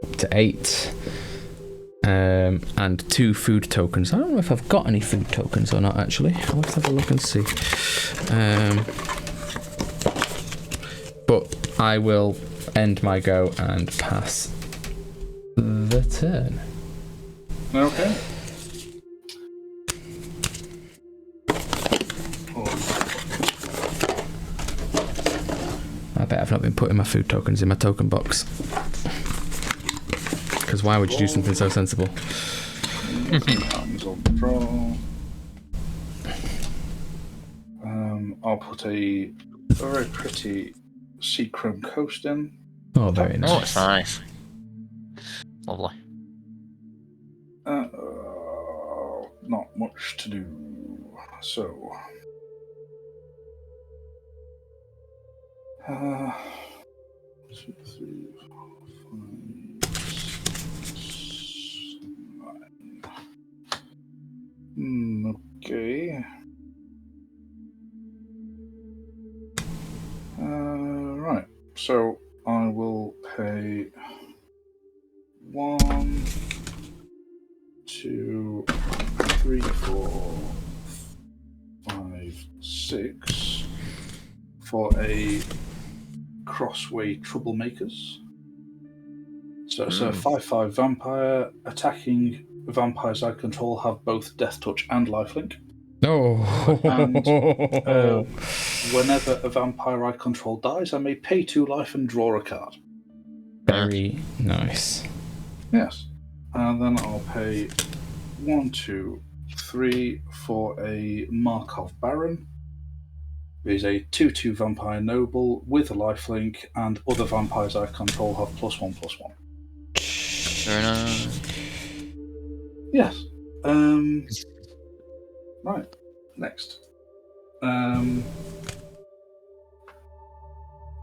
Up to 8. And 2 food tokens. I don't know if I've got any food tokens or not, actually. I'll have to have a look and see. But I will end my go and pass the turn. Okay. I bet I've not been putting my food tokens in my token box. Because why would you do something so sensible? Hands on the draw. I'll put a very pretty Seachrome Coast in. Oh, very nice. Oh, it's nice. Lovely. not much to do. So, 2, 3, 4, 5, 6, 9. Okay. Right. So I will pay 1, 2, 3, 4, 5, 6 for a Crossway Troublemakers. So it's a 5/5 vampire. Attacking vampires I control have both Death Touch and Lifelink. And whenever a vampire I control dies, I may pay 2 life and draw a card. Very nice. Yes. And then I'll pay 1, 2, 3 for a Markov Baron. He's a 2/2 vampire noble with a lifelink, and other vampires I control have +1/+1. Very nice. Yes. Right. Next.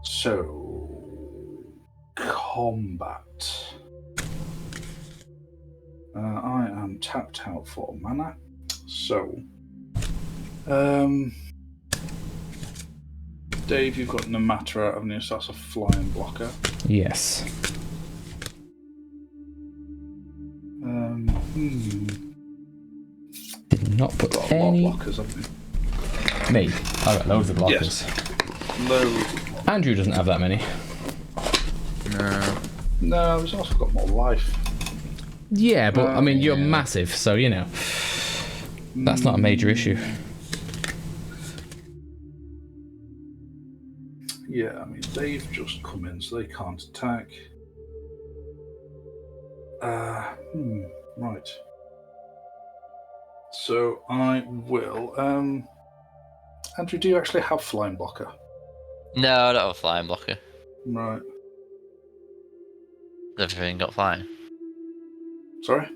So combat. I am tapped out for mana. So, Dave, you've got Nemata out of you, so that's a flying blocker. Yes. Did not put Got a any. lot of blockers, haven't you? Me. I got loads of blockers. Yes. Loads. Andrew doesn't have that many. No, he's also got more life. Yeah, but I mean, you're massive, so you know that's not a major issue. Yeah, I mean, they've just come in, so they can't attack. Right. So I will. Andrew, do you actually have Flying Blocker? No, I don't have a flying blocker. Right. Everything got flying. Sorry?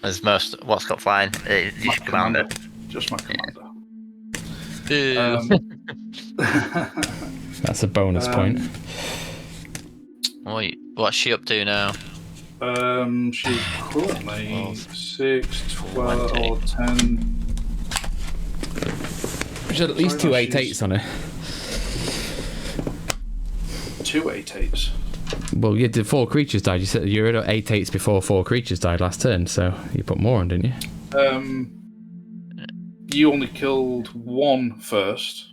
As most, what's got flying? It's My just commander. Just my commander. That's a bonus point. What's she up to now? She's currently 6, 12, 20. or 10. There's at least two 8/8s on her. 2 8/8s. Well, you did 4 creatures died. You said you were at 8/8s before 4 creatures died last turn, so you put more on, didn't you? You only killed 1 first,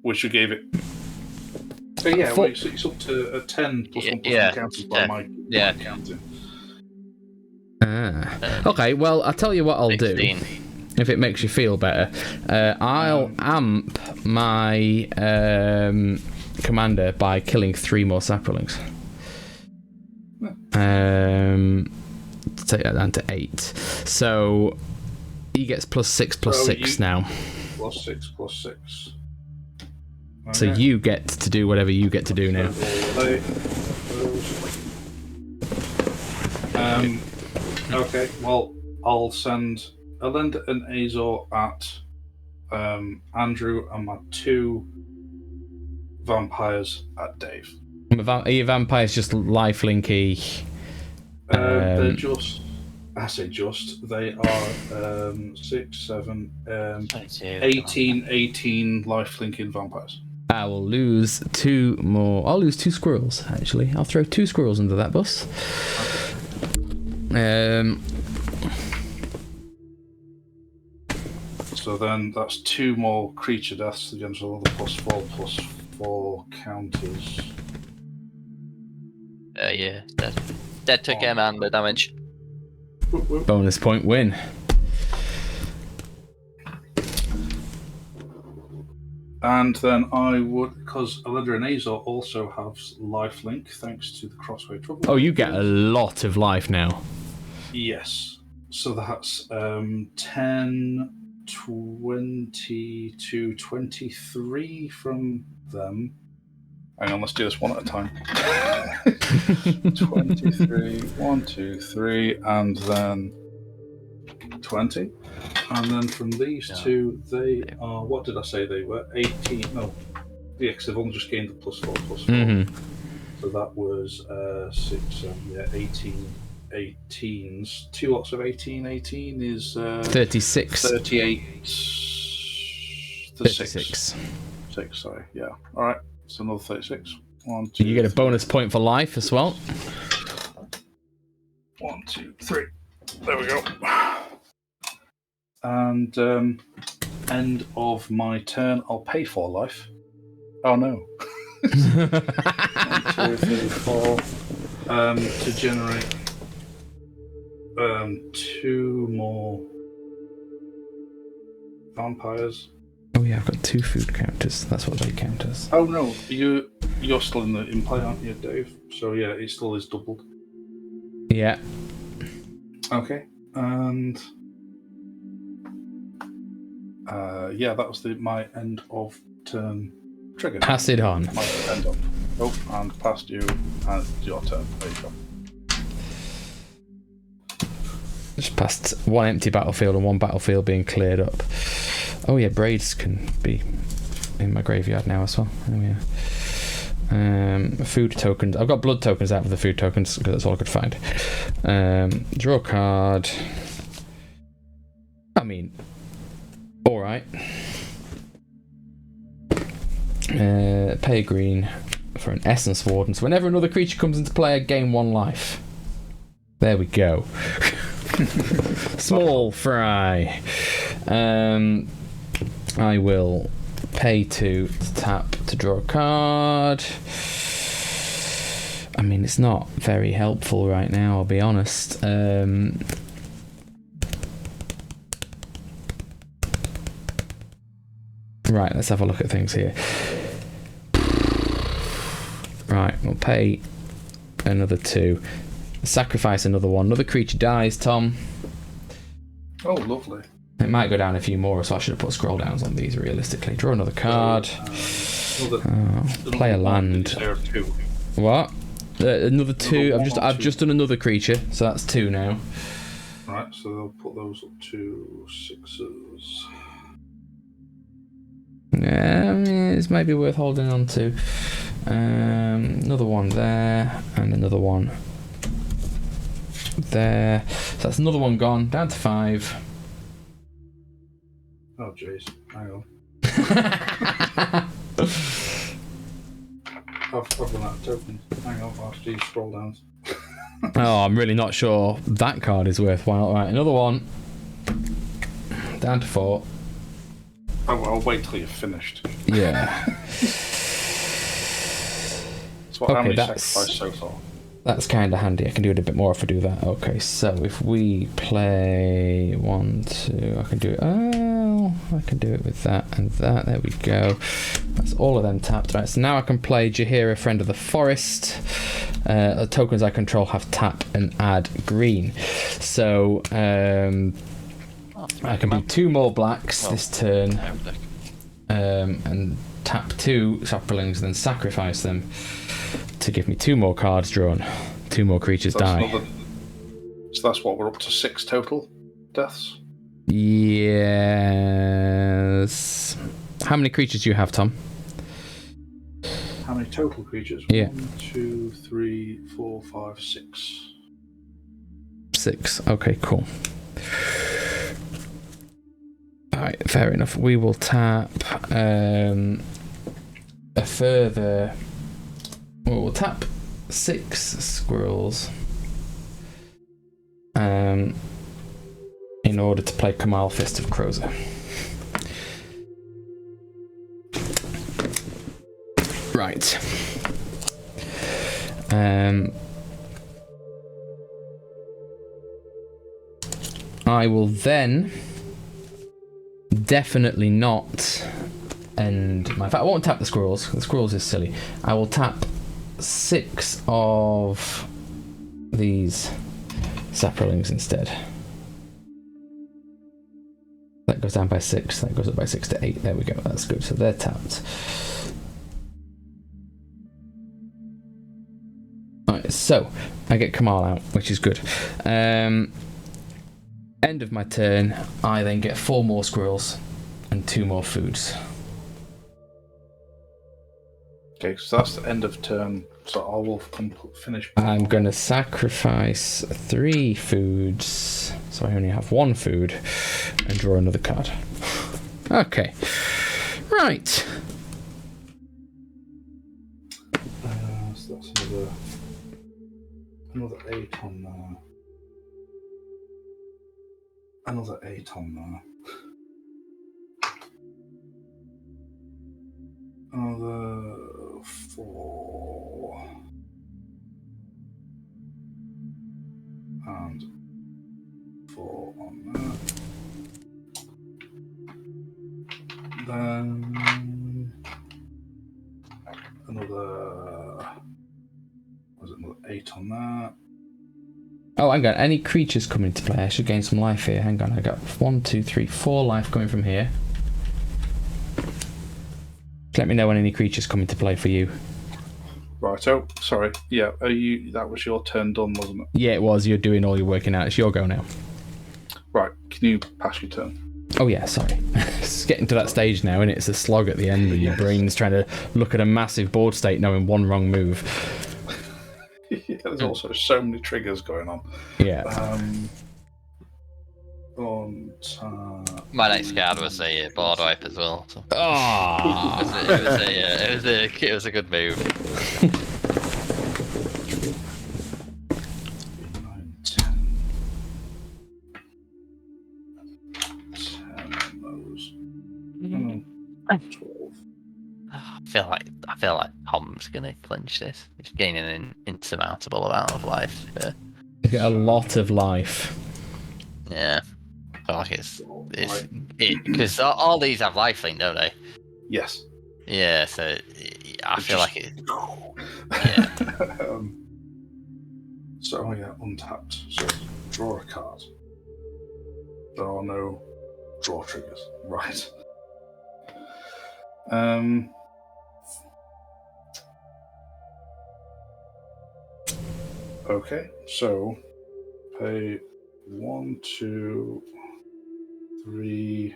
which you gave it. So yeah, Four. wait, so it's up to a 10 plus 1 plus Yeah, 1 counters by my counting. Okay, well, I'll tell you what I'll 16. do. If it makes you feel better, I'll amp my commander by killing 3 more saplings. Take that down to 8. So he gets +6/+6 now. +6/+6. Okay. So you get to do whatever you get to do now. Okay, well, I'll send Elenda and Azor at Andrew and my 2 vampires at Dave. Are your vampires just lifelinky? They're just, I say just, they are 6, 7, 18 lifelinking vampires. I will lose 2 more. I'll lose 2 squirrels, actually. I'll throw 2 squirrels under that bus. So then that's 2 more creature deaths against all the +4/+4 counters. Yeah, dead took him and the damage. Bonus point win. And then I would, because Elenda and Azor also have lifelink thanks to the Crossway Trouble. Oh, you get a lot of life now. Yes. So that's 10, 22, 23 from them. Hang on, let's do this one at a time. 23, 1, 2, 3, and then 20. And then from these two, they are, what did I say they were? 18. No, the X have only just gained the +4/+4. Mm-hmm. So that was 6, 18. 18s. 2 lots of 18. 18 is 36. 38. 36. 6, sorry. Yeah. All right. So another 36. 1, 2. You get a bonus point for life as well. 1, 2, 3. There we go. And end of my turn, I'll pay for life. Oh no. 1, 2, 3, 4. To generate 2 more vampires. Oh yeah, I've got 2 food counters. That's what they count as. Oh no, you're still in play, aren't you, Dave? So yeah, it still is doubled. Yeah. Okay, and yeah, that was my end of turn trigger. Pass it on. My end of. Oh, and past you, and your turn. There you go. Just past 1 empty battlefield and 1 battlefield being cleared up. Oh yeah, braids can be in my graveyard now as well. Oh yeah. Food tokens. I've got blood tokens out of the food tokens because that's all I could find. Draw a card. I mean, all right. Pay a green for an Essence Warden. So whenever another creature comes into play, I gain 1 life. There we go. Small fry. I will pay 2 to tap to draw a card. I mean, it's not very helpful right now, I'll be honest. Right, let's have a look at things here. Right, we'll pay another 2. Sacrifice another 1. Another creature dies, Tom. Oh, lovely. It might go down a few more, so I should have put scroll downs on these realistically. Draw another card. Play a land. There are 2. What? Another 2. Another I've just done another creature, so that's 2 now. Right, so I'll put those up to 6s. Yeah, it's maybe worth holding on to. Another 1 there, and another 1 there. So that's another 1 gone, down to 5. Oh, jeez. Hang on. I've run out of tokens. Hang on, I'll have to use scroll downs. Oh, I'm really not sure that card is worthwhile. Right, another 1. Down to 4. I'll wait till you're finished. Yeah. So how many sacrifices so far? That's kind of handy. I can do it a bit more if I do that. Okay, so if we play 1, 2, I can do it. Oh, I can do it with that and that. There we go. That's all of them tapped. Right, so now I can play Jaheira, Friend of the Forest. The tokens I control have tap and add green. So I can do 2 more blacks this turn. And tap 2 saplings, then sacrifice them to give me 2 more cards drawn. 2 more creatures die. So that's what, we're up to 6 total deaths? Yes. How many creatures do you have, Tom? How many total creatures? Yeah. 1, 2, 3, 4, 5, 6. 6. Okay, cool. Alright, fair enough. We will tap a further... Well, we'll tap 6 squirrels in order to play Kamal Fist of Crozer. Right. I will then definitely not end my... In fact, I won't tap the squirrels. The squirrels is silly. I will tap 6 of these saplings instead. That goes down by 6. That goes up by 6 to 8. There we go. That's good. So they're tapped. Alright, so I get Kamal out, which is good. End of my turn, I then get 4 more squirrels and 2 more foods. Okay, so that's the end of turn. So I will finish. I'm going to sacrifice 3 foods, so I only have 1 food, and draw another card. Okay. Right. So that's another 8 on there. Another 8 on there. Another 4. And 4 on that. Then another 8 on that. Oh, hang on. Any creatures come into play? I should gain some life here. Hang on. I got 1, 2, 3, 4 life coming from here. Let me know when any creatures come into play for you. Right. Oh, sorry. Yeah. That was your turn done, wasn't it? Yeah, it was. You're doing all your working out. It's your go now. Right. Can you pass your turn? Oh yeah, sorry. It's getting to that stage now, and it's a slog at the end of your brain's trying to look at a massive board state, knowing one wrong move. Yeah, there's also so many triggers going on. Yeah. My next card was a Boardwipe as well. So. Oh. It was a good move. 9, 10. 10 of those. 12. I feel like Tom's gonna clinch this. He's gaining an insurmountable amount of life. You get a lot of life. Yeah. I feel like it's because all these have lifelink, don't they? Yes. Yeah, so I feel like it. Yeah. So untapped. So draw a card. There are no draw triggers. Right. Okay, so pay 1, 2, 3,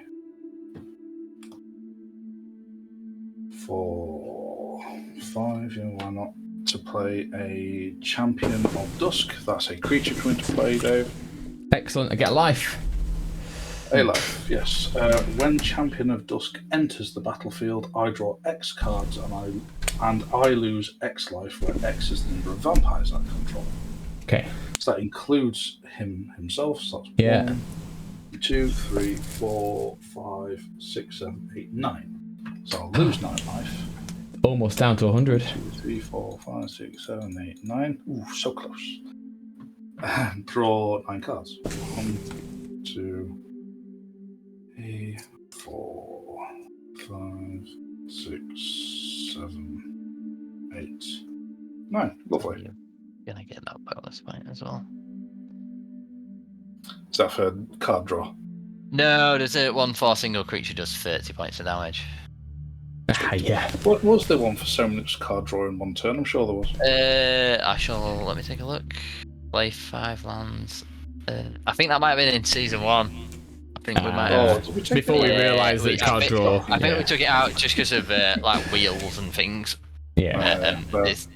4, 5. Yeah, why not? To play a Champion of Dusk. That's a creature coming to play, Dave. Excellent. I get life. A life, yes. When Champion of Dusk enters the battlefield, I draw X cards and I lose X life, where X is the number of vampires I control. Okay. So that includes himself. So that's 1, 2, 3, 4, 5, 6, 7, 8, 9. So I'll lose 9 life. Almost down to 100. 2, 3, 4, 5, 6, 7, 8, 9. Ooh, so close. Draw 9 cards. 1, 2, 3, 4, 5, 6, 7, 8, 9. Lovely. You're gonna get that bonus point as well. Is that for card draw? No, there's a 1/4 single creature does 30 points of damage. Yeah. What was there one for so much card draw in one turn? I'm sure there was. Let me take a look. Play 5 lands. I think that might have been in season 1. I think we might have. Did we take Before we that? realised that it's card draw. I think we took it out just because of like wheels and things. Yeah.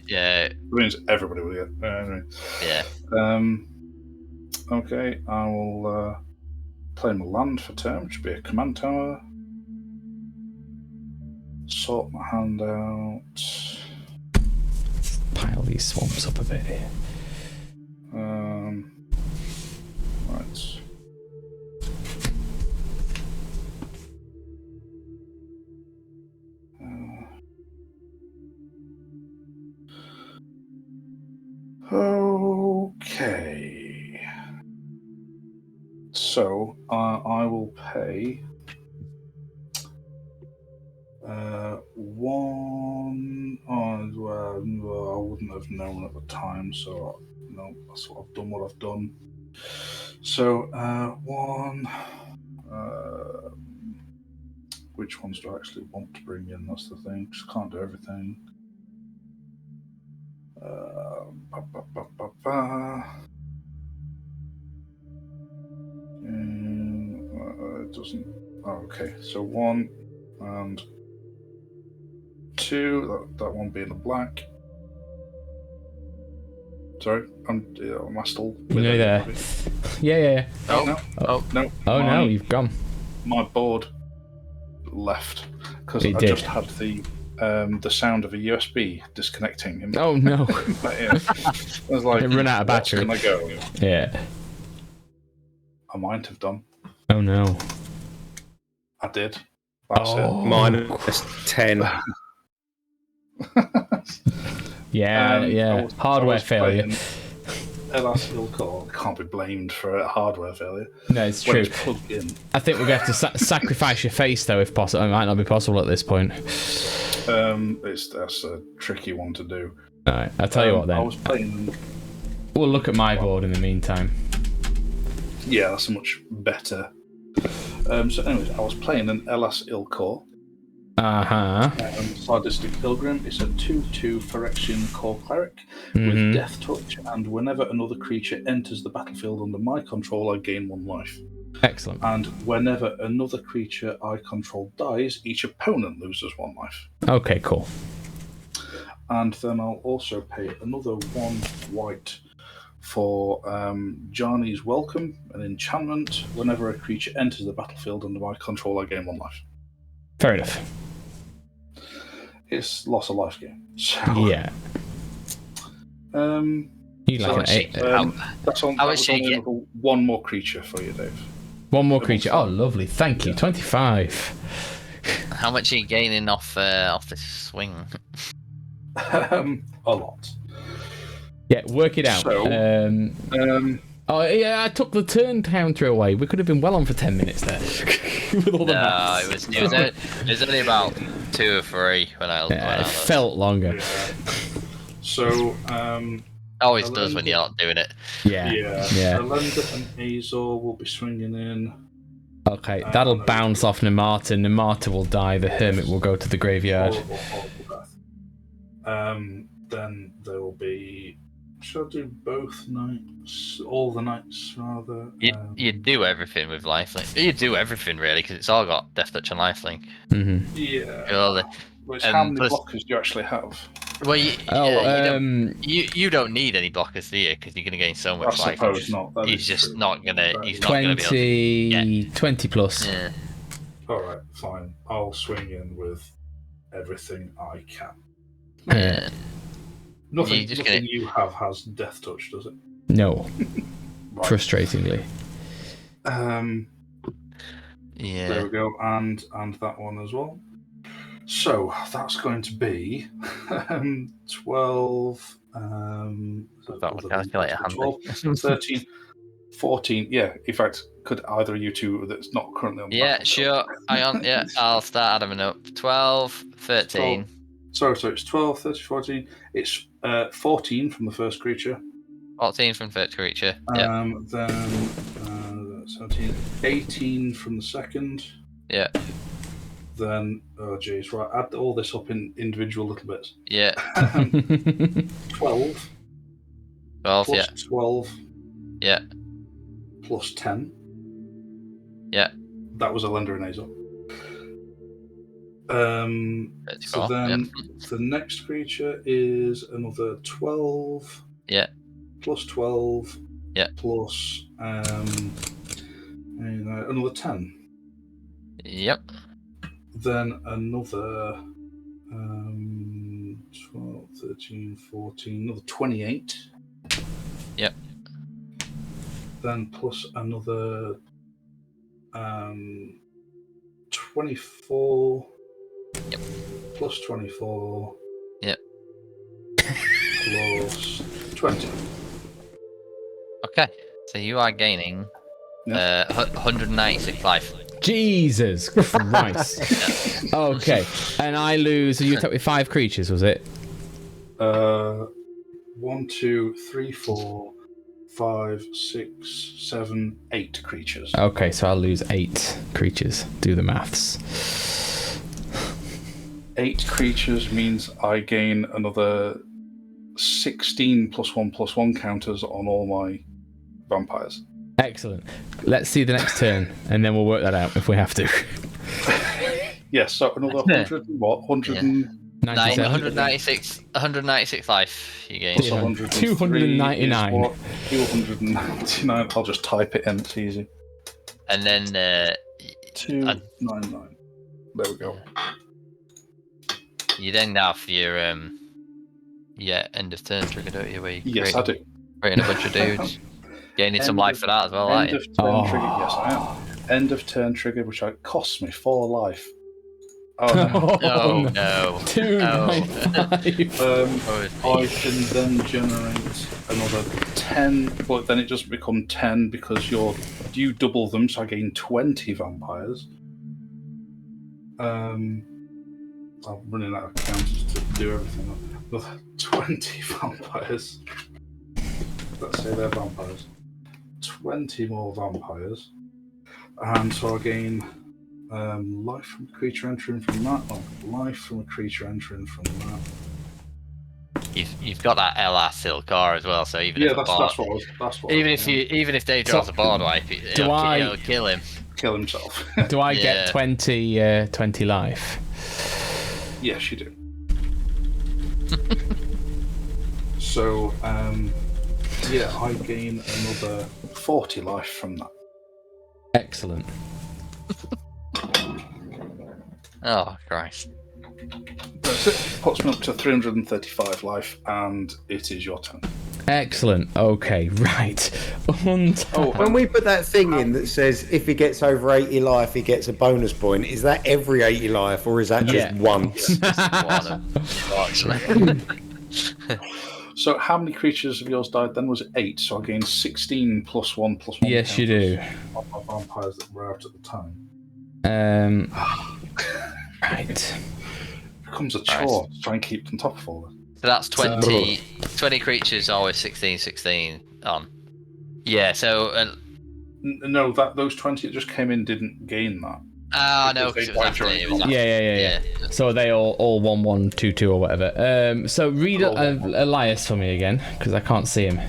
It means everybody will get. Anyway. Yeah. Okay, I will play my land for turn, which will be a command tower. Sort my hand out. Pile these swamps up a bit here. Right. Okay. So I will pay 1. Well, I wouldn't have known at the time, so no, that's what I've done. What I've done. So 1. Which ones do I actually want to bring in? That's the thing. Just can't do everything. It doesn't. Oh, okay. So 1 and 2. That one being a black. Sorry, am I still with You know there. Yeah. Oh, no. No. Oh no, you've gone. My board left because I did. just had the sound of a USB disconnecting. Oh no. I was like, It run out of battery. Can I go? Yeah. I might have done. Oh no. I did. That's -10. Yeah. Hardware failure. Elas Ilkor can't be blamed for a hardware failure. No, it's when true. It's plugged in. I think we're going to have to sacrifice your face, though, if possible. It might not be possible at this point. That's a tricky one to do. All right, I'll tell you what then. I was playing. We'll look at my board in the meantime. Yeah, that's a much better. So, anyways, I was playing an Elas Ilkor. Sadistic Pilgrim. It's a 2/2 Phyrexian Core Cleric with Death Touch, and whenever another creature enters the battlefield under my control, I gain 1 life. Excellent. And whenever another creature I control dies, each opponent loses 1 life. Okay, cool. And then I'll also pay another 1 white for Jarni's Welcome, an enchantment. Whenever a creature enters the battlefield under my control, I gain 1 life. Fair enough. It's loss of life game. So, Yeah. You like an 8. That's only 1 more creature for you, Dave. 1 more creature. Oh, lovely. Thank you. 25. How much are you gaining off this swing? A lot. Yeah, work it out. So, oh, yeah, I took the turn counter away. We could have been well on for 10 minutes there. With all the maths. It was only about 2 or 3 when I it felt longer. Yeah. So, always does when you're not doing it. Yeah. Elenda and Azor will be swinging in. Okay, that'll bounce off Nemata. Nemata will die. The Hermit will go to the graveyard. Horrible death. Then there will be. Shall I do both nights? All the nights, rather? You do everything with lifelink. You do everything, really, because it's all got Death Touch and lifelink. Mm-hmm. Yeah. How many blockers do you actually have? Well, you don't need any blockers, do you? Because you're going to gain so much life. I suppose not. He's just not going to. He's 20, not going to be able to. 20 plus. Yeah. All right, fine. I'll swing in with everything I can. Yeah. Nothing you have has Death Touch, does it? No. Right. Frustratingly. Yeah. There we go, and that one as well. So that's going to be 12. That one calculator 12, 13, 14. Yeah, in fact, could either of you two that's not currently on the Yeah, battle sure. Hang on. Yeah, I'll start adding up. 12, 13. So it's 12, 13, 14. It's 14 from the first creature. 14 from first creature. Yeah. Then 17, 18 from the second. Yeah. Then, oh geez, right, add all this up in individual little bits. Yeah. 12. 12, plus yeah. 12. Yeah. Plus 10. Yeah. That was Elenda and Azor. So then the next creature is another 12. Yeah. Plus 12. Yeah. Plus another 10. Yep. Then another 12, 13, 14, another 28. Yep. Then plus another 24. Yep. Plus 24. Yep. Plus 20. Okay, so you are gaining 196 life. Jesus Christ. Okay, and I lose. So you attacked with 5 creatures, was it? 1, 2, 3, 4, 5, 6, 7, 8 creatures. Okay, so I'll lose 8 creatures. Do the maths. 8 creatures means I gain another 16 +1/+1 counters on all my vampires. Excellent. Let's see the next turn, and then we'll work that out if we have to. Yes, so another 100 and what? 100 and 196 life you gain. 299. 299. I'll just type it in, it's easy. And then 299. There we go. You then have your end of turn trigger, don't you? Where you Yes, I do. creating a bunch of dudes. Gaining some life for that as well, aren't End you? of turn trigger, yes I am. End of turn trigger, which costs me 4 life. Oh no. No. 295. I can then generate another 10, but then it doesn't become 10 because you double them, so I gain 20 vampires. I'm running out of counters to do everything. Another 20 vampires. Let's say they're vampires. 20 more vampires. And so I gain life from a creature entering from that, life from a creature entering from that. You've got that LR Silcar as well, so even if Dave draws a Boardwipe, it'll kill him. Kill himself. Do I get 20 life? Yes, you do. So, I gain another 40 life from that. Excellent. Oh, Christ. That's it. Puts me up to 335 life, and it is your turn. Excellent. Okay, right. When we put that thing in that says if he gets over 80 life, he gets a bonus point, is that every 80 life, or is that just once? Actually. So how many creatures of yours died then? Was it 8? So I gained 16 plus 1 plus 1. Yes, you do. On my vampires that were out at the time. Right. It becomes a chore to try and keep on top of all this. So that's 20 creatures, always 16 on. Yeah, so... No, those 20 that just came in didn't gain that. No, because it was after it. Yeah. So they all 1, 2, 2 or whatever. So read Elias for me again, because I can't see him.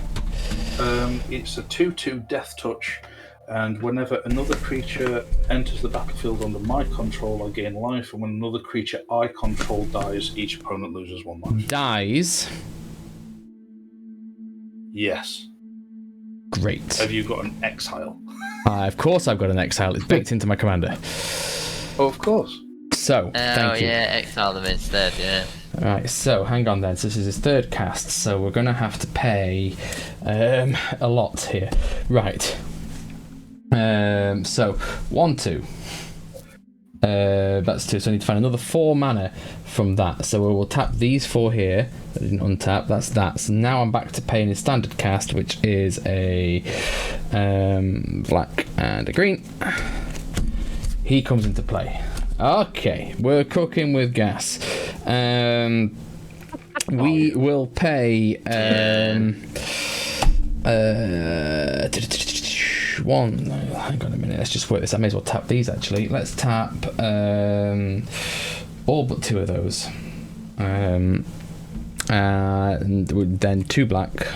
It's a 2/2 death touch, and whenever another creature enters the battlefield under my control, I gain life, and when another creature I control dies, each opponent loses 1 life. Dies? Yes. Great. Have you got an exile? Of course I've got an exile. It's baked into my commander. Oh, of course. So, thank you. exile them instead, yeah. Right, so hang on then. So this is his third cast, so we're going to have to pay a lot here. Right. So 1, 2. That's 2, so I need to find another 4 mana from that. So we will tap these 4 here. I didn't untap, that's that. So now I'm back to paying his standard cast, which is a black and a green. He comes into play. Okay, we're cooking with gas. We will pay one. Hang on a minute. Let's just work this. I may as well tap these actually. Let's tap all but 2 of those. And then 2 black.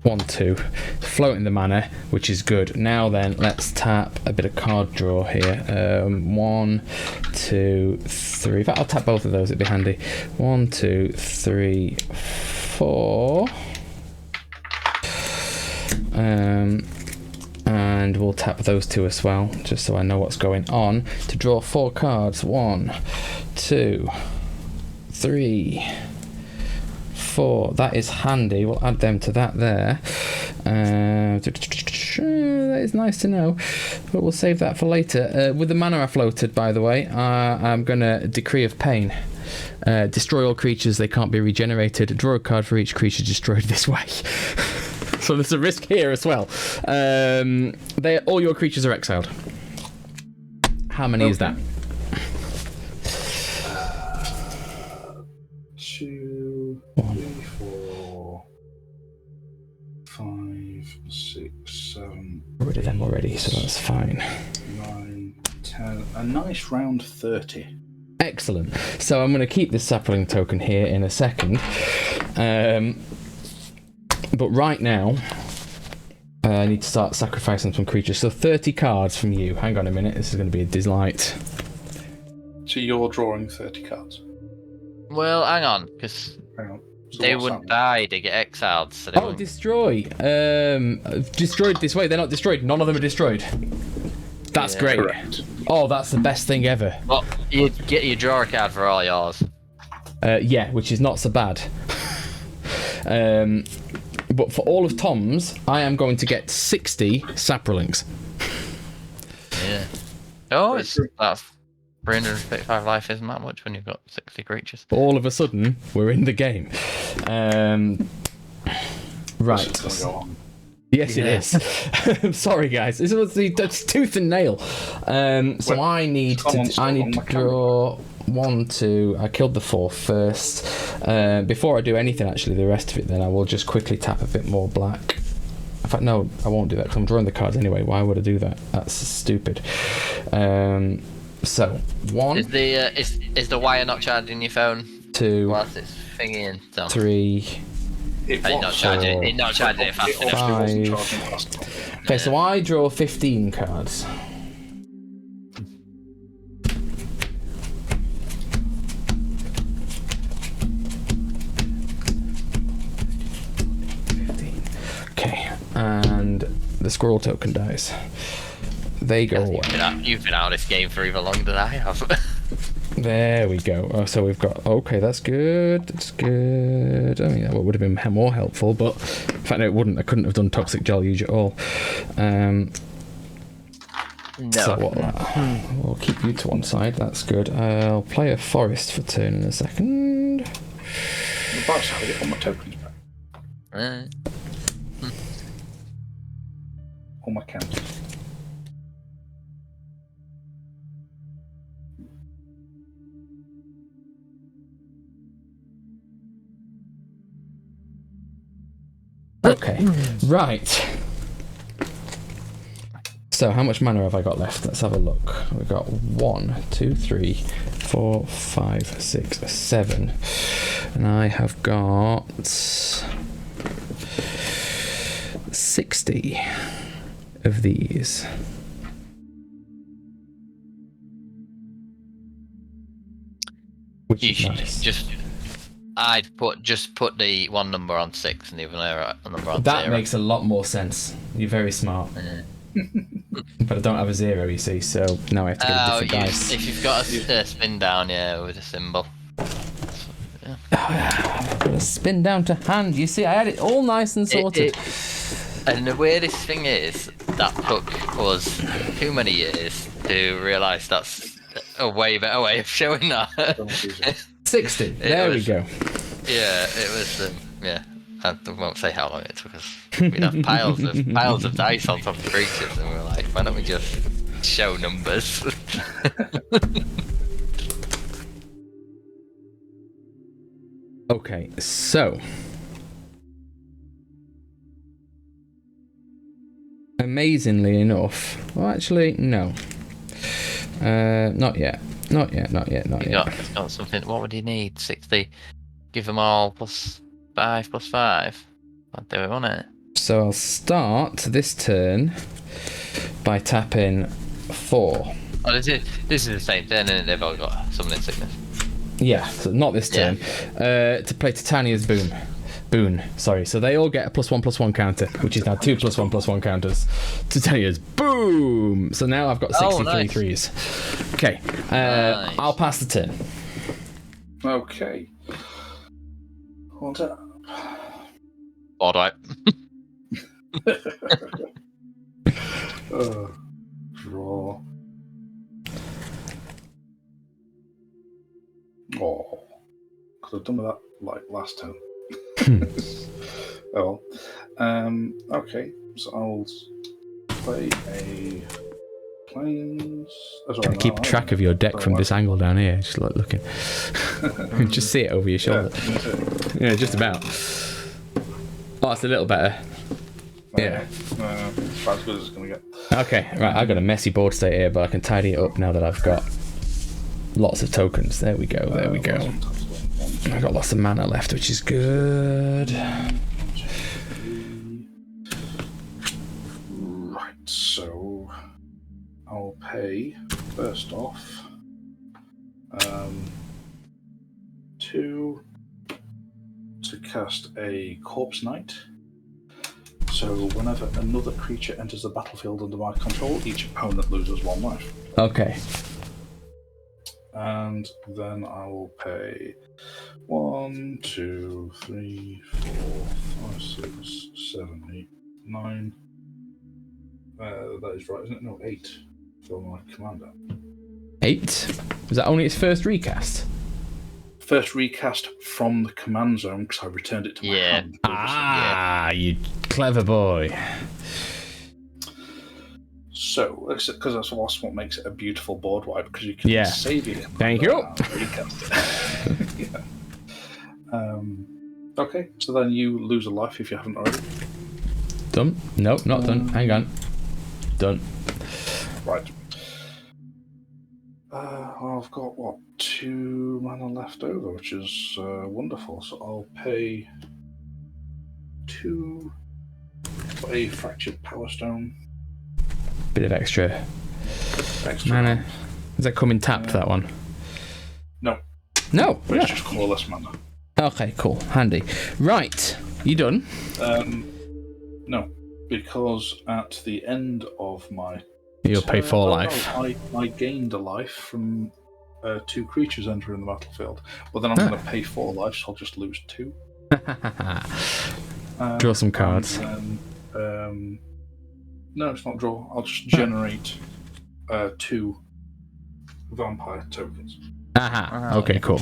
1, 2. Floating the mana, which is good. Now then, let's tap a bit of card draw here. 1, 2, 3. In fact, I'll tap both of those. It'd be handy. 1, 2, 3, 4. And we'll tap those 2 as well, just so I know what's going on. To draw 4 cards. 1, 2, 3, 4. That is handy. We'll add them to that there. That is nice to know, but we'll save that for later. With the mana I floated, by the way, I'm going to Decree of Pain. Destroy all creatures, they can't be regenerated. Draw a card for each creature destroyed this way. So there's a risk here as well. All your creatures are exiled. How many is that? 2, 3, 4, 5, 6, 7. Rid of them already, so that's fine. 9, 10. A nice round 30. Excellent. So I'm going to keep this sapling token here in a second. But right now, I need to start sacrificing some creatures. So 30 cards from you. Hang on a minute. This is going to be a delight. So you're drawing 30 cards. Well, hang on, because So they what's wouldn't happening? die, they get exiled. So they Oh, wouldn't- destroy. Destroyed this way. They're not destroyed. None of them are destroyed. That's Yeah. great. Correct. Oh, that's the best thing ever. Well, you draw a card for all yours. Yeah, which is not so bad. But for all of Tom's, I am going to get 60 Saprolings. Yeah. Oh, that's 355 life isn't that much when you've got 60 creatures. All of a sudden, we're in the game. Right. This is gonna go on. Yes, it is. I'm sorry, guys. This was that's tooth and nail. So Well, I need come on, to stop on my draw 1, 2. I killed the 4 first. Before I do anything, actually, the rest of it, then I will just quickly tap a bit more black. In fact, no, I won't do that because I'm drawing the cards anyway. Why would I do that? That's stupid. So 1, Is the wire not charging your phone 2, whilst it's thingy and stuff? 3. It It's was. not charging. It's not charging it fast It enough. obviously wasn't 5. charging fast enough. Okay, so I draw 15 cards. Okay, and the squirrel token dies. They go away. You've been out of this game for even longer than I have. There we go. Oh, so we've got. Okay, that's good. That's good. I mean, that would have been more helpful, but in fact, no, it wouldn't. I couldn't have done Toxic Deluge at all. No. So what? We'll keep you to one side. That's good. I'll play a forest for turn in a second. I'm about to get all my tokens back. All my counters. Okay, right. So how much mana have I got left? Let's have a look. We've got 1, 2, 3, 4, 5, 6, 7. And I have got 60 of these. Which You is should nice. I'd just put the one number on 6 and the other number on That 0. makes a lot more sense. You're very smart. Yeah. But I don't have a 0, you see, so now I have to get a different dice. If you've got a spin down, yeah, with a symbol. Got a spin down to hand. You see, I had it all nice and sorted. And the weirdest thing is, that took us too many years to realise that's a way better way of showing that. 60. There we go. Yeah, it was. Yeah, I won't say how long it took us. We'd have piles of dice on top of creatures, and we were like, why don't we just show numbers? Okay, so amazingly enough, well, actually, no, not yet. Got something. What would you need? 60. Give them all +5/+5. I'd do it, wouldn't it? So I'll start this turn by tapping 4. Oh, this is the same thing, and they've all got summoning sickness. Yeah, so not this turn. To play Titania's Boon. Sorry, so they all get a +1/+1 counter, which is now 2 +1/+1 counters. Titania's Boom. So now I've got 63 nice. threes. Okay, Nice. I'll pass the turn. Okay. Hold up. Boardwipe. Draw. Oh, could have done with that like last time. Oh, well. Okay, so I'll play a planes. Trying to keep track of your deck from this angle down here, just like looking. Just see it over your shoulder. Yeah, just about. Oh, it's a little better. Yeah. It's about as good as it's gonna get. Okay, right, I've got a messy board state here, but I can tidy it up now that I've got lots of tokens. There we go, there we go. I've got lots of mana left, which is good. first off, 2 to cast a Corpse Knight. So whenever another creature enters the battlefield under my control, each opponent loses 1 life. Okay. And then I will pay 1, 2, 3, 4, 5, 6, 7, 8, 9. That is right, isn't it? No, 8 for my commander. 8? Was that only its first recast? First recast from the command zone because I returned it to my hand. You clever boy. So, because that's what makes it a beautiful board wipe, because you can save your commander. Thank you. Recast it. Okay, so then you lose a life if you haven't already. Done? No, not done. Hang on. Done. Right. I've got, 2 mana left over, which is wonderful. So I'll pay 2 for a Fractured Power Stone. Bit of extra mana. Does that come in tapped, that one? No. No. But it's just colorless mana. Okay, cool. Handy. Right. You done? No. Because at the end of my... You'll pay 4 life. I gained a life from 2 creatures entering the battlefield. But then I'm going to pay 4 life, so I'll just lose 2. Draw some cards. And then, no, it's not draw. I'll just generate 2 vampire tokens. Aha. Okay, cool.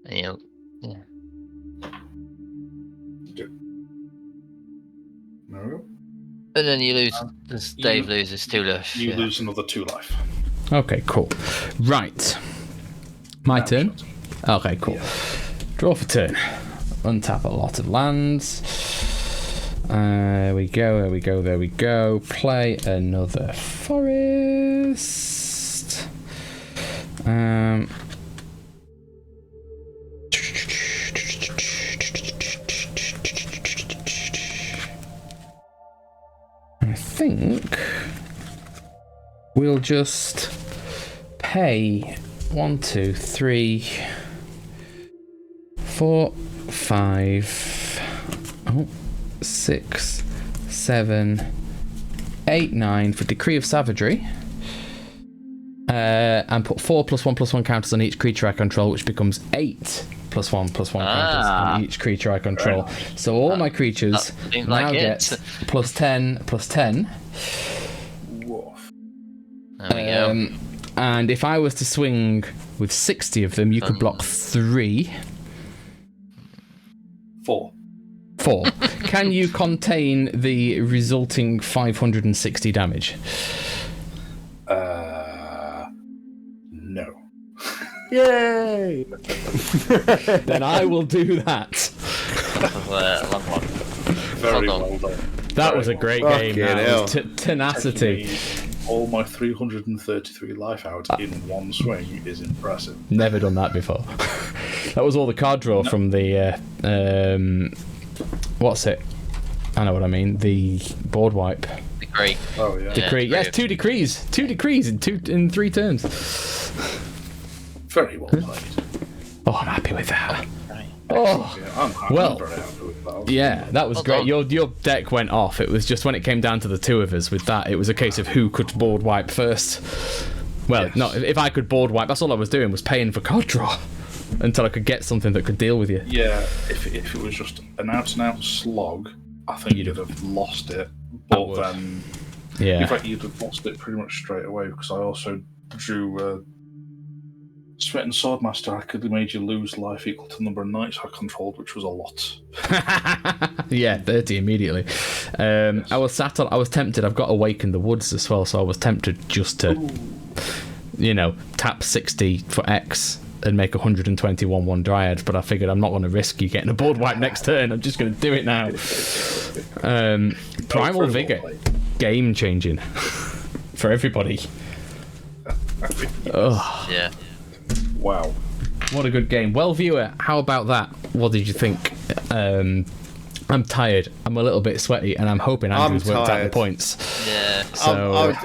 Yeah. There we go. And then you lose. Dave loses 2 life. You lose another 2 life. Okay, cool. Right. My turn? Okay, cool. Yeah. Draw for turn. Untap a lot of lands. There we go. Play another forest. I think we'll just pay 1, 2, 3, 4, 5, 6, 7, 8, 9 for Decree of Savagery. And put 4 +1/+1 counters on each creature I control, which becomes 8 +1/+1 counters on each creature I control. So all my creatures now get +10/+10. Woof. There we go. And if I was to swing with 60 of them, you could block 3. 4. 4. Can you contain the resulting 560 damage? No. Yay! Then I will do that. Long one. Very Hold on. well done. That was a great game. That was tenacity. All my 333 life out in one swing is impressive. Never done that before. That was all the card draw from the what's it? I know what I mean. The Boardwipe. Decree. Oh yeah. Decree. Yes, 2 decrees. 2 decrees in 3 turns. Very well played. Oh, I'm happy with that. Oh, yeah, I'm well, very happy with that. Yeah, that was great. Your deck went off. It was just when it came down to the 2 of us with that, it was a case of who could board wipe first. Well, Yes. no, if I could board wipe, that's all I was doing, was paying for card draw until I could get something that could deal with you. Yeah, if it was just an out-and-out slog, I think you'd have lost it. But then, Yeah. in fact, you'd have lost it pretty much straight away because I also drew Smitten Swordmaster. I could have made you lose life equal to the number of knights I controlled, which was a lot. Yeah, 30 immediately. I was tempted. I've got Awaken the Woods as well, so I was tempted just to, tap 60 for X and make 121 1 Dryad, but I figured I'm not going to risk you getting a board wipe next turn. I'm just going to do it now. Primal Vigor, game changing for everybody. Oh, Yeah. Wow. what a good game. Well, viewer, how about that? What did you think? I'm tired. I'm a little bit sweaty, and I'm hoping Andrew's worked out the points. Yeah. So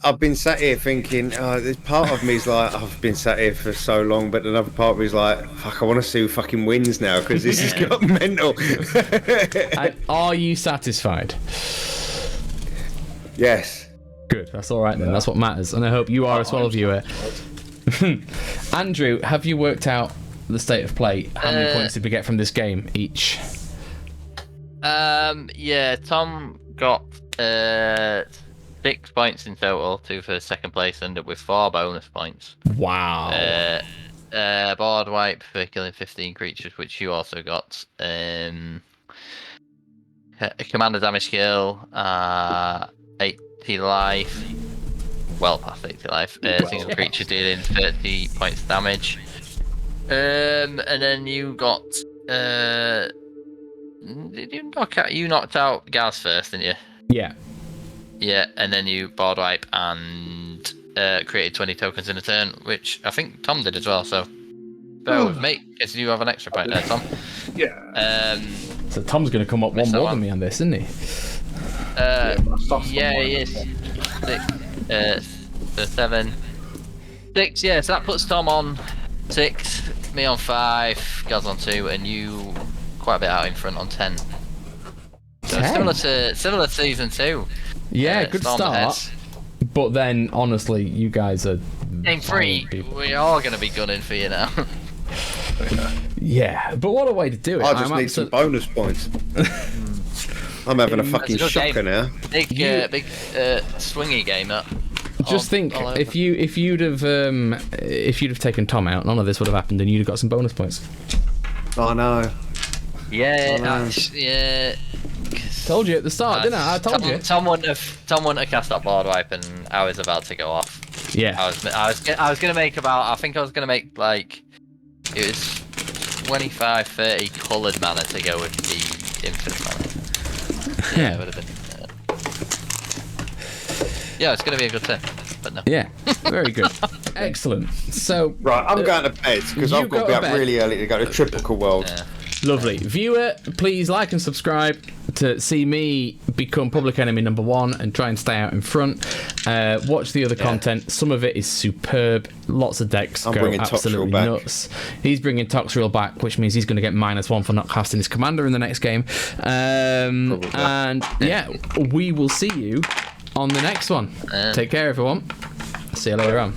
I've been sat here thinking, there's part of me's like, I've been sat here for so long, but another part of me's like, fuck, I want to see who fucking wins now, because this has got mental. And are you satisfied? Yes. Good. That's all right then. That's what matters, and I hope you are as well, viewer. Andrew, have you worked out the state of play? How many points did we get from this game each? Yeah, Tom got 6 points in total, 2 for second place, ended up with 4 bonus points. Wow. Boardwipe for killing 15 creatures, which you also got. Commander damage skill, 80 life. Well past 80 life. Single creature dealing 30 points damage. And then you got. Did you knocked out Gaz first, didn't you? Yeah. Yeah, and then you Boardwipe and created 20 tokens in a turn, which I think Tom did as well, so bear with me, because you have an extra point there, Tom. Yeah. So Tom's going to come up one more than me on this, isn't he? Yeah, he is. 7. 6, yeah, so that puts Tom on 6, me on 5, Gaz on 2, and you quite a bit out in front on 10. So 10? similar to season 2. Yeah, good start. But then, honestly, you guys are... In 3, we are going to be gunning for you now. Yeah, but what a way to do it. I just need some bonus points. I'm having a fucking shocker now. Big swingy game, that. Just think, if you'd have taken Tom out, none of this would have happened, and you'd have got some bonus points. I know. Yeah, yeah. Told you at the start, didn't I? I told you. Tom wouldn't have cast that Boardwipe, and I was about to go off. Yeah. I was gonna make I think I was gonna make like it was 25, 30 coloured mana to go with the infinite mana. Yeah, it would have been. Yeah, it's gonna be a good turn, but no. Yeah, very good. Excellent. So right, I'm going to bed because I've got to be up really early to go to Tropical World. Yeah. Lovely. Viewer, please like and subscribe to see me become public enemy number 1 and try and stay out in front. Watch the other content. Some of it is superb. Lots of decks go absolutely nuts. He's bringing Toxrill back, which means he's going to get -1 for not casting his commander in the next game. And yeah, we will see you on the next one. Take care, everyone. See you later on.